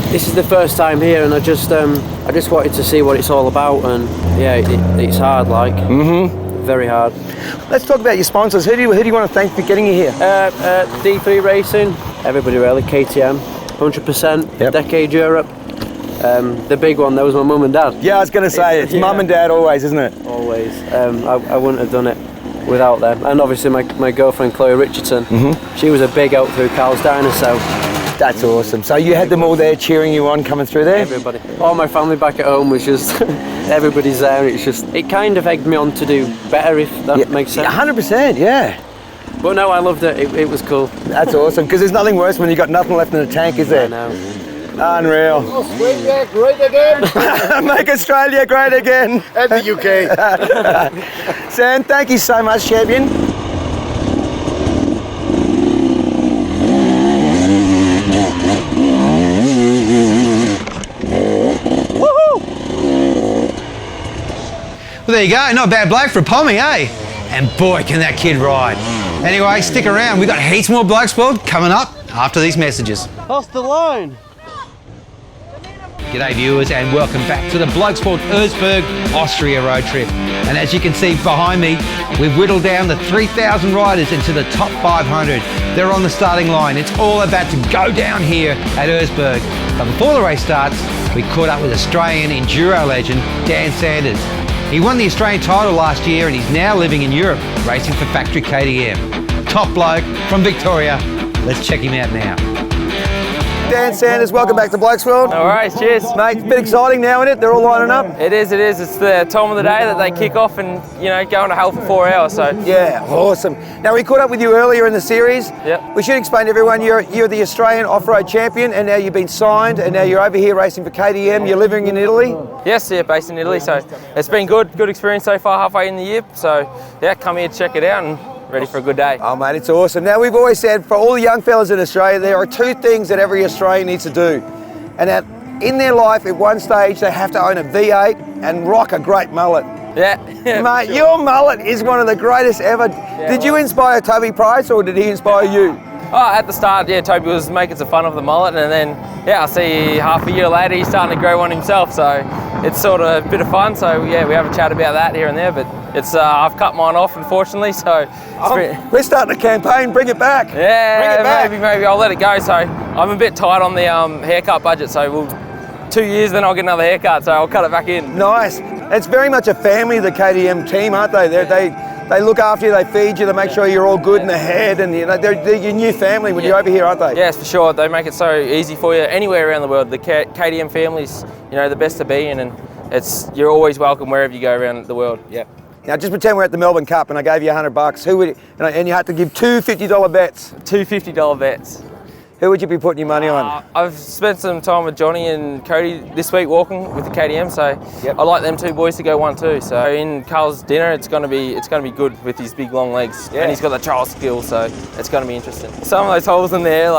This is the first time here, and I just wanted to see what it's all about, and yeah, it's hard, like very hard.
Let's talk about your sponsors. Who do you want to thank for getting you here?
D3 Racing, everybody really, KTM, 100%, Decade Europe. The big one, that was my mum and dad.
Yeah, I was going to say, it's mum and dad always, isn't it?
Always. I wouldn't have done it without them. And obviously my girlfriend Chloe Richardson, she was a big out through Carl's Diner, so.
That's awesome. So you had them all there cheering you on coming through there?
Everybody. All my family back at home was just, everybody's there. It kind of egged me on to do better, if that makes sense.
100%, yeah.
But no, I loved it. It was cool.
That's awesome, because there's nothing worse when you've got nothing left in the tank, is there?
I know.
Unreal.
Australia great again.
Make Australia great again.
And the UK.
Sam, thank you so much, champion.
Well, there you go, not a bad bloke for a Pommy, eh? And boy, can that kid ride. Anyway, stick around. We've got heaps more BLOKESWORLD coming up after these messages.
Off the line.
G'day viewers, and welcome back to the BLOKESWORLD Erzberg, Austria road trip. And as you can see behind me, we've whittled down the 3,000 riders into the top 500. They're on the starting line. It's all about to go down here at Erzberg. But before the race starts, we caught up with Australian enduro legend Dan Sanders. He won the Australian title last year and he's now living in Europe, racing for factory KTM. Top bloke from Victoria. Let's check him out now.
Dan Sanders, welcome back to BLOKESWORLD.
All right, cheers.
Mate, it's a bit exciting now, isn't it? They're all lining up.
It is. It's the time of the day that they kick off and, go on to hell for 4 hours, so.
Yeah, awesome. Now, we caught up with you earlier in the series.
Yep.
We should explain to everyone, you're the Australian off-road champion, and now you've been signed, and now you're over here racing for KTM. You're living in Italy?
Yes, yeah, based in Italy, so it's been good experience so far, halfway in the year. So, yeah, come here to check it out and ready for a good day.
Oh, mate, it's awesome. Now, we've always said, for all the young fellas in Australia, there are two things that every Australian needs to do. And that in their life, at one stage, they have to own a V8 and rock a great mullet.
Yeah.
Mate,
sure.
Your mullet is one of the greatest ever. Did you inspire Toby Price, or did he inspire you?
Oh, at the start, yeah, Toby was making some fun of the mullet, and then, yeah, I see half a year later he's starting to grow one himself, so it's sort of a bit of fun. So, yeah, we have a chat about that here and there, but it's I've cut mine off, unfortunately, so.
We're starting a campaign, bring it back.
Yeah,
bring it back.
Maybe I'll let it go. So I'm a bit tight on the haircut budget, so 2 years, then I'll get another haircut, so I'll cut it back in.
Nice. It's very much a family, the KTM team, aren't they? They look after you, they feed you, they make sure you're all good in the head, and they're your new family when you're over here, aren't they?
Yes, for sure. They make it so easy for you anywhere around the world. The KTM family's, the best to be in, and you're always welcome wherever you go around the world. Yeah.
Now just pretend we're at the Melbourne Cup and I gave you $100. Who would and you had to give two $50 bets.
Two $50 bets.
Who would you be putting your money on?
I've spent some time with Johnny and Cody this week walking with the KTM, so I like them two boys to go 1-2. So in Carl's dinner, it's going to be good with his big long legs, and he's got the trial skill, so it's going to be interesting. Some of those holes in there,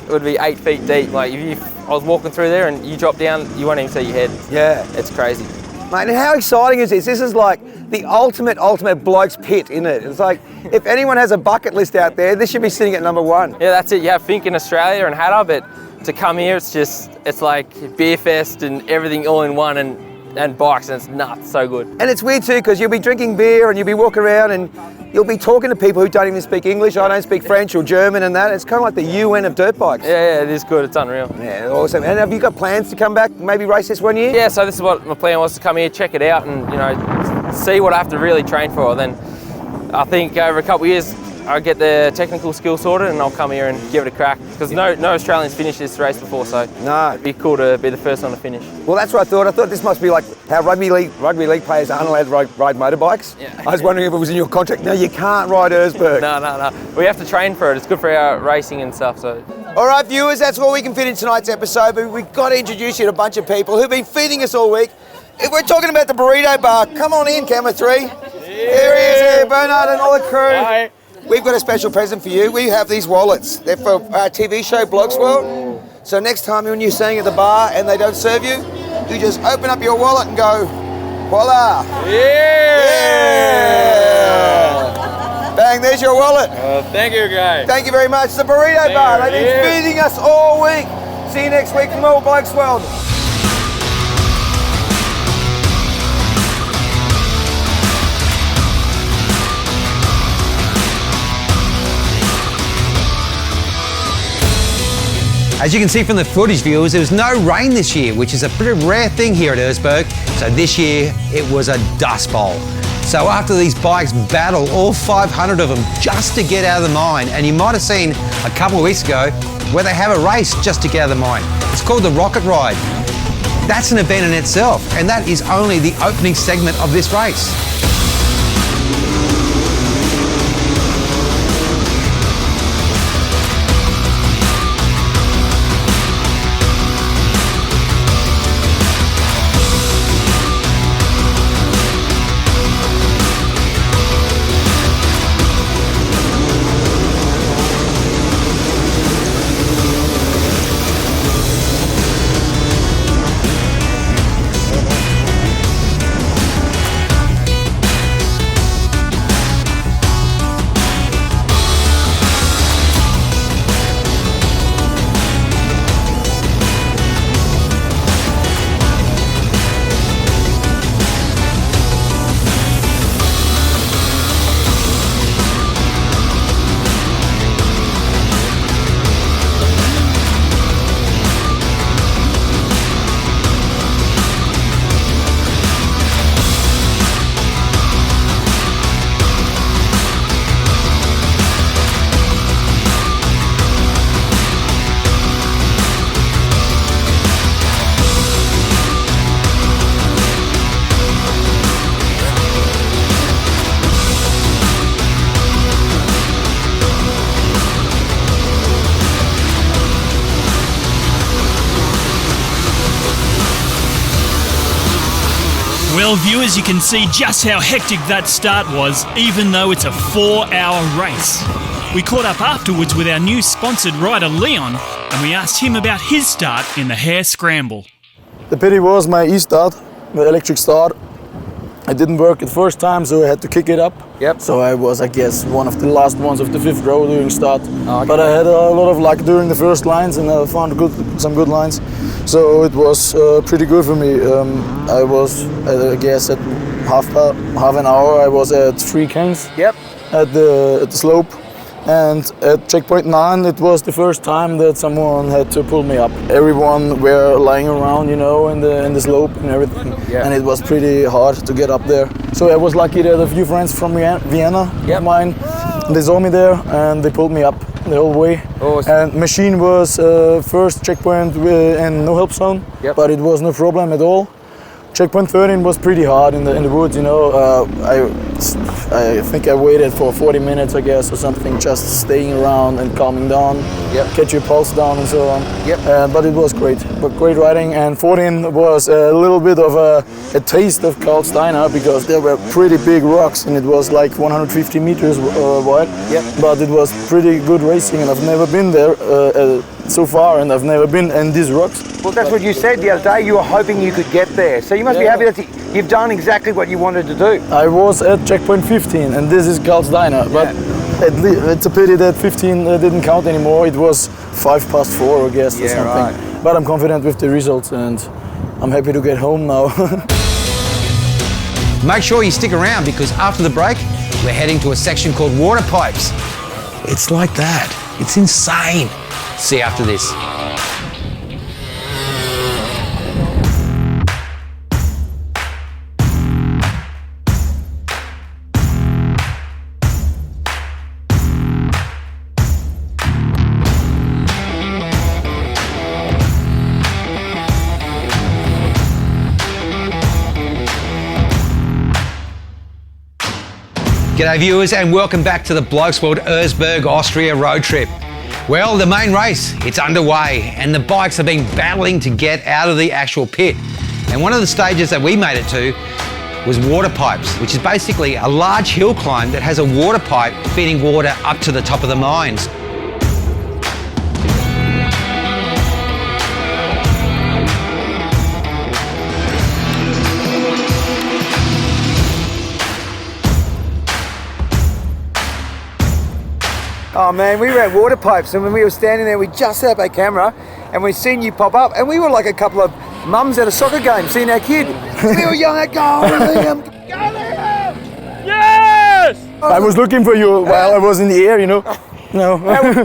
would be 8 feet deep. If I was walking through there and you drop down, you won't even see your head.
Yeah,
it's crazy.
Mate, and how exciting is this? This is like the ultimate blokes pit, isn't it? It's like, if anyone has a bucket list out there, this should be sitting at number one.
Yeah, that's it. You have Fink in Australia and Hatter, but to come here, it's like beer fest and everything all in one, and bikes, and it's nuts, so good.
And it's weird too, because you'll be drinking beer and you'll be walking around and you'll be talking to people who don't even speak English. I don't speak French or German and that. It's kind of like the UN of dirt bikes.
Yeah, it is good. It's unreal.
Yeah, awesome. And have you got plans to come back, maybe race this one year?
Yeah, so this is what my plan was, to come here, check it out, and see what I have to really train for. Then I think over a couple of years, I'll get the technical skill sorted and I'll come here and give it a crack. Because no Australians finished this race before, so
no,
it'd be cool to be the first one to finish.
Well, that's what I thought. I thought this must be like how rugby league players aren't allowed to ride motorbikes.
Yeah.
I was wondering if it was in your contract. No, you can't ride Erzberg.
No. We have to train for it. It's good for our racing and stuff. So.
All right, viewers, that's all we can fit in tonight's episode, but we've got to introduce you to a bunch of people who've been feeding us all week. If we're talking about the burrito bar, come on in, camera 3. Here he is, here, Bernard and all the crew.
Hi.
We've got a special present for you. We have these wallets. They're for our TV show, BLOKESWORLD. So next time when you're staying at the bar and they don't serve you, you just open up your wallet and go, voila. Yeah! Bang, there's your wallet.
Thank you, guys.
Thank you very much. The burrito bar, they've been feeding us all week. See you next week from more BLOKESWORLD.
As you can see from the footage, viewers, there was no rain this year, which is a pretty rare thing here at Erzberg. So this year, it was a dust bowl. So after these bikes battle, all 500 of them, just to get out of the mine, and you might have seen a couple of weeks ago where they have a race just to get out of the mine. It's called the Rocket Ride. That's an event in itself, and that is only the opening segment of this race.
Well, viewers, you can see just how hectic that start was, even though it's a 4-hour race. We caught up afterwards with our new sponsored rider, Leon, and we asked him about his start in the Hare Scramble.
The pity was my e-start, the electric start. It didn't work the first time, so I had to kick it up.
Yep.
So I was, I guess, one of the last ones of the 5th row doing start. Okay. But I had a lot of luck during the first lines, and I found some good lines. So it was pretty good for me. I was, I guess, at half an hour. I was at 3 kings.
Yep.
At the slope. And at checkpoint 9, it was the first time that someone had to pull me up. Everyone were lying around, you know, in the slope and everything. Yeah. And it was pretty hard to get up there. So I was lucky that a few friends from Vienna of mine, they saw me there and they pulled me up the whole way. Awesome. And machine was first checkpoint in no help zone, but it was no problem at all. Checkpoint 13 was pretty hard in the woods, you know. I think I waited for 40 minutes, I guess, or something, just staying around and calming down, get your pulse down and so on. But it was great, great riding. And 14 was a little bit of a taste of Karl Steiner because there were pretty big rocks and it was like 150 meters wide. But it was pretty good racing, and I've never been there so far, and I've never been in these rocks.
Well, that's what you said the other day. You were hoping you could get there. So you must be happy that you've done exactly what you wanted to do.
I was at checkpoint 15, and this is Karl Steiner. But it's a pity that 15 didn't count anymore. It was 4:05, I guess, or
Yeah,
something.
right.
But I'm confident with the results, and I'm happy to get home now.
Make sure you stick around because after the break, we're heading to a section called water pipes. It's like that. It's insane. See you after this. G'day viewers and welcome back to the Blokes World Erzberg, Austria road trip. Well, the main race, it's underway and the bikes have been battling to get out of the actual pit. And one of the stages that we made it to was water pipes, which is basically a large hill climb that has a water pipe feeding water up to the top of the mines.
Oh man, we were at water pipes and when we were standing there, we just set up our camera and we seen you pop up and we were like a couple of mums at a soccer game seeing our kid. We were yelling, go Liam, go Liam!
Yes! I was looking for you while I was in the air, you know. No.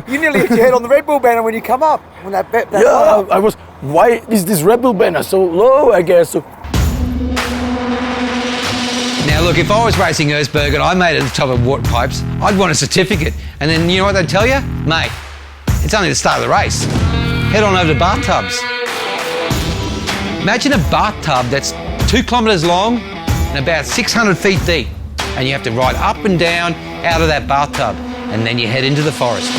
You nearly hit your head on the Red Bull banner when you come up. When that
yeah, I was, why is this Red Bull banner so low, I guess? So.
Now look, if I was racing Erzberg and I made it to the top of water pipes, I'd want a certificate. And then you know what they'd tell you? Mate, it's only the start of the race. Head on over to bathtubs. Imagine a bathtub that's 2 kilometres long and about 600 feet deep. And you have to ride up and down out of that bathtub. And then you head into the forest.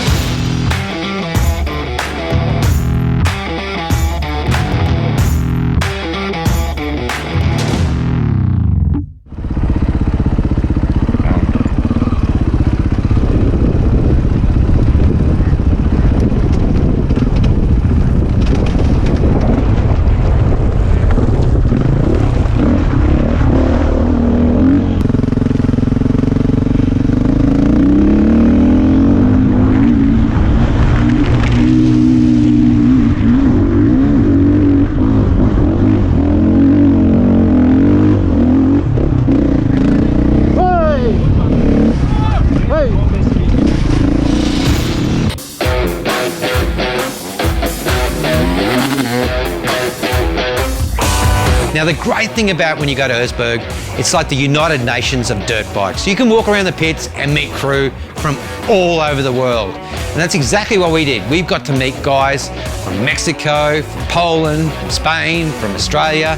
Now the great thing about when you go to Erzberg, it's like the United Nations of dirt bikes. You can walk around the pits and meet crew from all over the world. And that's exactly what we did. We've got to meet guys from Mexico, from Poland, from Spain, from Australia.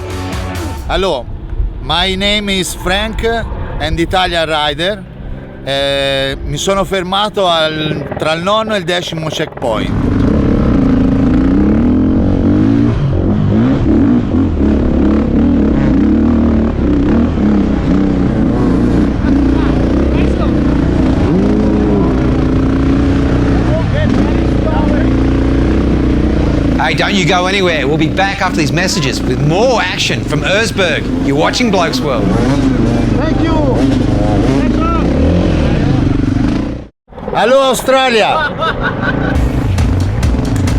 Hello, my name is Frank and Italian rider. Mi sono fermato tra il 9° e il 10° checkpoint.
Hey, don't you go anywhere. We'll be back after these messages with more action from Erzberg. You're watching Blokes World.
Thank you. Hello, Australia.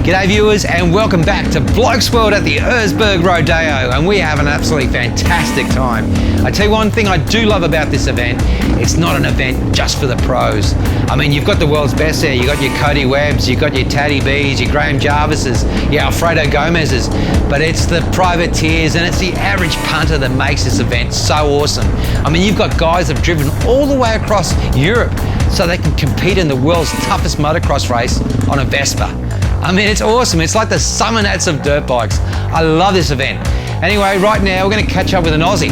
G'day viewers and welcome back to Blokes World at the Erzberg Rodeo, and we have an absolutely fantastic time. I tell you one thing I do love about this event, it's not an event just for the pros. I mean, you've got the world's best there. You've got your Cody Webbs, you've got your Taddy B's, your Graham Jarvises, your Alfredo Gomez's, but it's the privateers and it's the average punter that makes this event so awesome. I mean, you've got guys that have driven all the way across Europe so they can compete in the world's toughest motocross race on a Vespa. I mean, it's awesome. It's like the summer nats of dirt bikes. I love this event. Anyway, right now we're going to catch up with an Aussie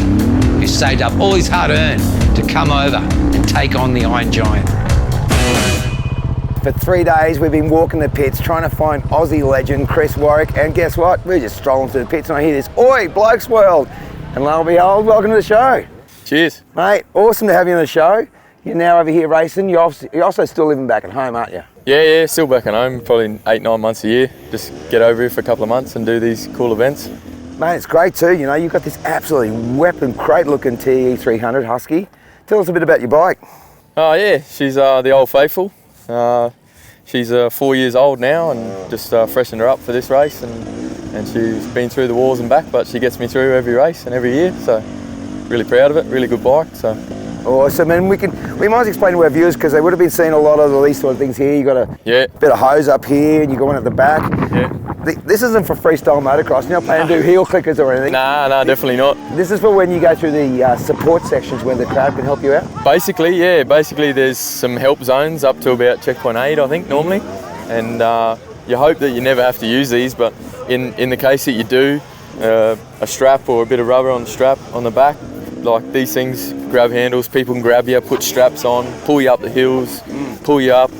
who saved up all his hard-earned to come over and take on the Iron Giant.
For 3 days we've been walking the pits trying to find Aussie legend Chris Warwick, and guess what? We're just strolling through the pits and I hear this, "Oi, Blokes World!" And lo and behold, welcome to the show.
Cheers.
Mate, awesome to have you on the show. You're now over here racing. You're also still living back at home, aren't you?
Yeah, still back at home, probably 8-9 months a year. Just get over here for a couple of months and do these cool events.
Mate, it's great too. You know, you've got this absolutely weapon crate looking TE 300 Husky. Tell us a bit about your bike.
Oh yeah, she's the old faithful.
she's 4 years old now, and just freshened her up for this race, and she's been through the walls and back, but she gets me through every race and every year, so really proud of it, really good bike. So.
Awesome, and we might explain to our viewers, because they would have been seeing a lot of these sort of things here. You got a bit of hose up here, and you got one at the back.
Yeah.
This isn't for freestyle motocross. You're not planning to do heel clickers or anything.
Nah, definitely not.
This is for when you go through the support sections where the crowd can help you out?
Basically, yeah. Basically, there's some help zones up to about checkpoint 8, I think, normally. And you hope that you never have to use these, but in the case that you do, a strap or a bit of rubber on the strap on the back, like these things, grab handles, people can grab you, put straps on, pull you up the hills, pull you up.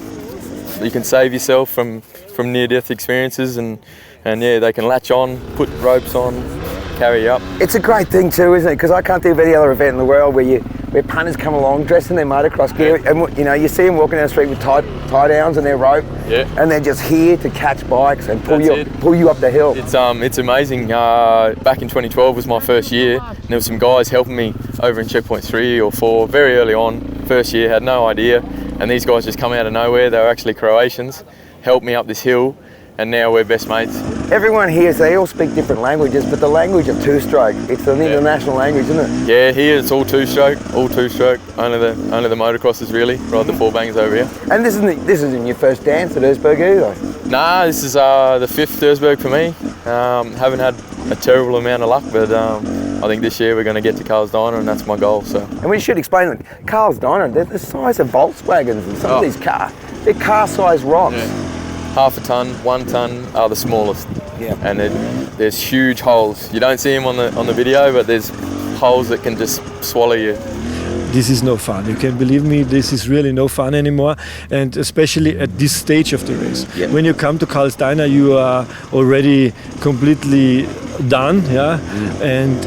You can save yourself from near-death experiences, and yeah, they can latch on, put ropes on, carry you up.
It's a great thing too, isn't it? Because I can't think of any other event in the world where punters come along dressed in their motocross gear, and you know, you see them walking down the street with tie downs and their rope, and they're just here to catch bikes and pull you up the hill.
It's amazing. Back in 2012 was my first year, and there were some guys helping me over in checkpoint 3 or 4 very early on. First year, had no idea, and these guys just come out of nowhere. They were actually Croatians, helped me up this hill, and now we're best mates.
Everyone here, they all speak different languages, but the language of two-stroke, it's an international language, isn't it?
Yeah, here it's all two-stroke. Only the motocrossers really ride the 4-bangers over here.
And this isn't your first dance at Erzberg either?
Nah, this is the 5th Erzberg for me. Haven't had a terrible amount of luck, but I think this year we're going to get to Carl's Diner, and that's my goal. So.
And we should explain that Carl's Diner, they're the size of Volkswagens, and some of these they're car-sized rocks.
Yeah. Half a ton, 1 ton are the smallest.
Yeah.
And there's huge holes. You don't see them on the video, but there's holes that can just swallow you.
This is no fun. You can believe me, this is really no fun anymore, and especially at this stage of the race.
Yeah.
When you come to Carl's Diner, you are already completely done, yeah, and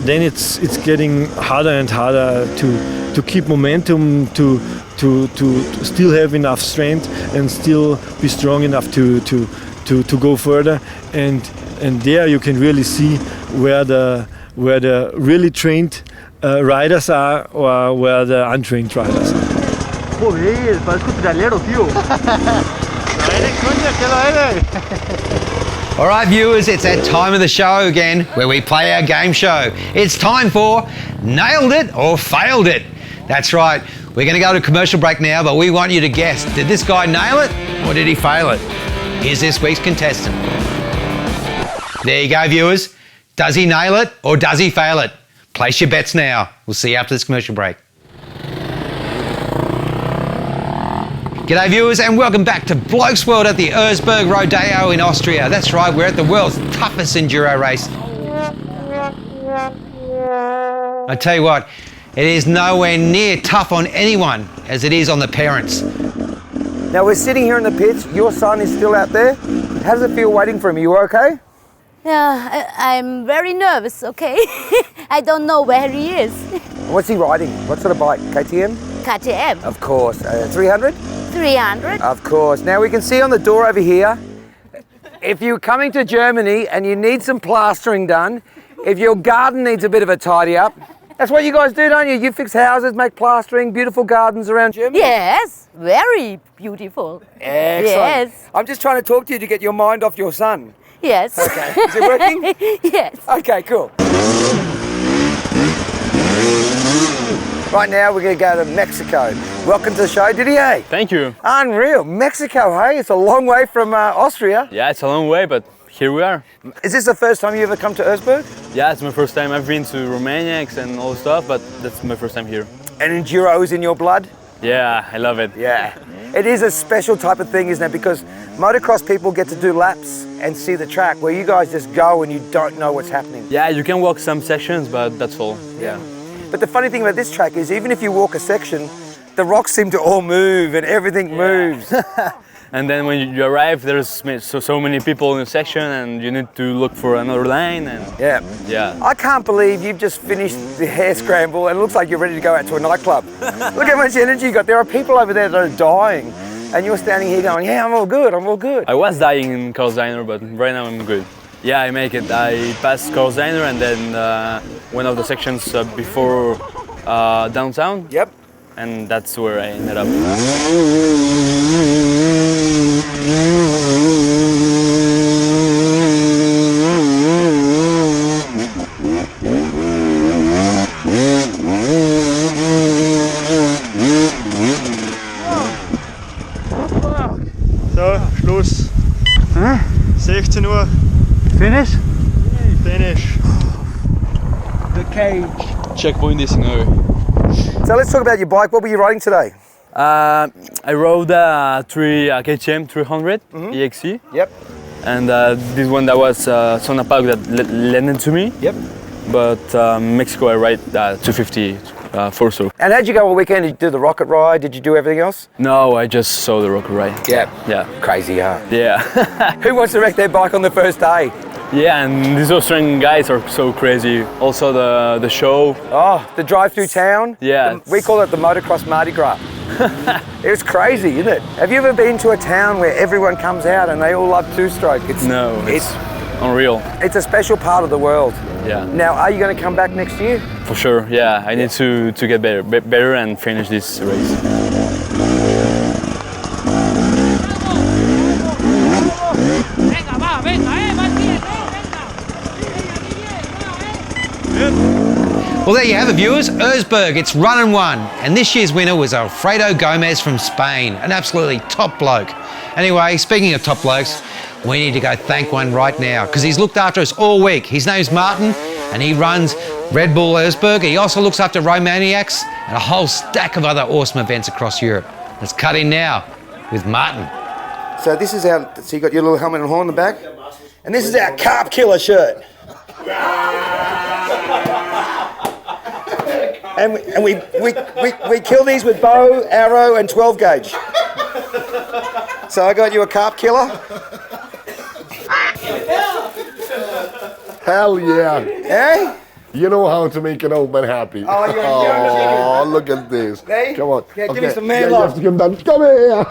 then it's getting harder and harder to keep momentum, to still have enough strength and still be strong enough to go further, and there you can really see where the really trained riders are or where the untrained riders are.
Joder, parezco tralero, tío.
All right, viewers, it's that time of the show again where we play our game show. It's time for Nailed It or Failed It. That's right. We're going to go to a commercial break now, but we want you to guess, did this guy nail it or did he fail it? Here's this week's contestant. There you go, viewers. Does he nail it or does he fail it? Place your bets now. We'll see you after this commercial break. G'day viewers, and welcome back to Blokes World at the Erzberg Rodeo in Austria. That's right, we're at the world's toughest enduro race. I tell you what, it is nowhere near tough on anyone as it is on the parents.
Now we're sitting here in the pits, your son is still out there. How does it feel waiting for him? Are you okay?
Yeah, I'm very nervous, okay? I don't know where he is.
What's he riding? What sort of bike? KTM?
KTM.
Of course. 300?
300.
Of course. Now we can see on the door over here, if you're coming to Germany and you need some plastering done, if your garden needs a bit of a tidy up, that's what you guys do, don't you? You fix houses, make plastering, beautiful gardens around Germany?
Yes, very beautiful.
Excellent.
Yes.
I'm just trying to talk to you to get your mind off your son.
Yes.
Okay. Is it working?
Yes.
Okay, cool. Right now we're going to go to Mexico. Welcome to the show, Didier.
Thank you.
Unreal. Mexico, hey? It's a long way from Austria.
Yeah, it's a long way, but here we are.
Is this the first time you ever come to Erzberg?
Yeah, it's my first time. I've been to Romania and all the stuff, but that's my first time here.
And enduro is in your blood?
Yeah, I love it.
Yeah. It is a special type of thing, isn't it? Because motocross people get to do laps and see the track, where you guys just go and you don't know what's happening.
Yeah, you can walk some sections, but that's all. Yeah.
But the funny thing about this track is even if you walk a section, the rocks seem to all move and everything moves.
And then when you arrive, there's so many people in the section and you need to look for another lane. And yeah.
I can't believe you've just finished the hair scramble and it looks like you're ready to go out to a nightclub. Look how much energy you got. There are people over there that are dying and you're standing here going, yeah, I'm all good, I'm all good.
I was dying in Carl's Diner, but right now I'm good. Yeah, I make it. I passed Carl's Diner and then one of the sections before downtown.
Yep.
and that's where I ended up.
So, Schluss. 16 Uhr.
Finish?
Finish.
The cage.
Checkpoint is no.
So let's talk about your bike. What were you riding today?
I rode 3 KTM 300 EXC.
Yep.
And this one that was Sona Park that lended to me.
Yep.
But Mexico I ride 250 4-stroke.
And how'd you go all weekend? Did you do the rocket ride? Did you do everything else?
No, I just saw the rocket ride.
Yeah.
Yeah.
Crazy, huh?
Yeah.
Who wants to wreck their bike on the first day?
Yeah, and these Australian guys are so crazy. Also the show.
Oh, the drive through town?
Yeah.
We call it the motocross Mardi Gras. It was crazy, isn't it? Have you ever been to a town where everyone comes out and they all love two-stroke?
No, it's unreal.
It's a special part of the world.
Yeah.
Now, are you going to come back next year?
For sure, yeah. I need to get better and finish this race.
Well, there you have it, viewers. Erzberg, it's run and won. And this year's winner was Alfredo Gomez from Spain, an absolutely top bloke. Anyway, speaking of top blokes, we need to go thank one right now because he's looked after us all week. His name's Martin and he runs Red Bull Erzberg. He also looks after Romaniacs and a whole stack of other awesome events across Europe. Let's cut in now with Martin.
So this is our, so you got your little helmet and horn on the back? And this is our Carb Killer shirt. And we kill these with bow, arrow, and 12 gauge. So I got you a carp killer.
Hell yeah.
Eh?
You know how to make an old man happy.
Oh, you're a
oh, look at this.
Hey?
Come on.
Yeah, give
okay.
me some man
yeah,
love.
You have to give them, come here.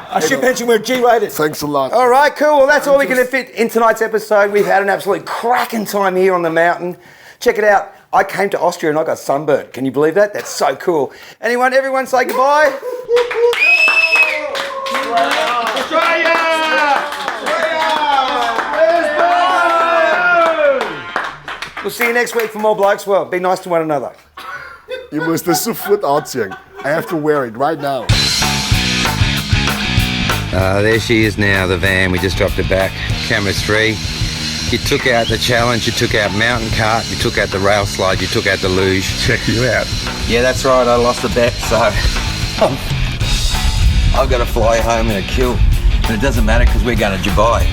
I should mention we're G-rated.
Thanks a lot.
All right, cool. Well, that's all we're going to fit in tonight's episode. We've had an absolute cracking time here on the mountain. Check it out. I came to Austria and I got sunburned. Can you believe that? That's so cool. Everyone say goodbye. We'll see you next week for more Blokes World. Be nice to one another.
You must sofort aanzien. I have to wear it right now.
There she is now, the van. We just dropped it back. Camera 3. You took out the challenge, you took out mountain cart, you took out the rail slide, you took out the luge.
Check you out.
Yeah, that's right, I lost the bet, so I've got to fly home in a kill. But it doesn't matter because we're going to Dubai.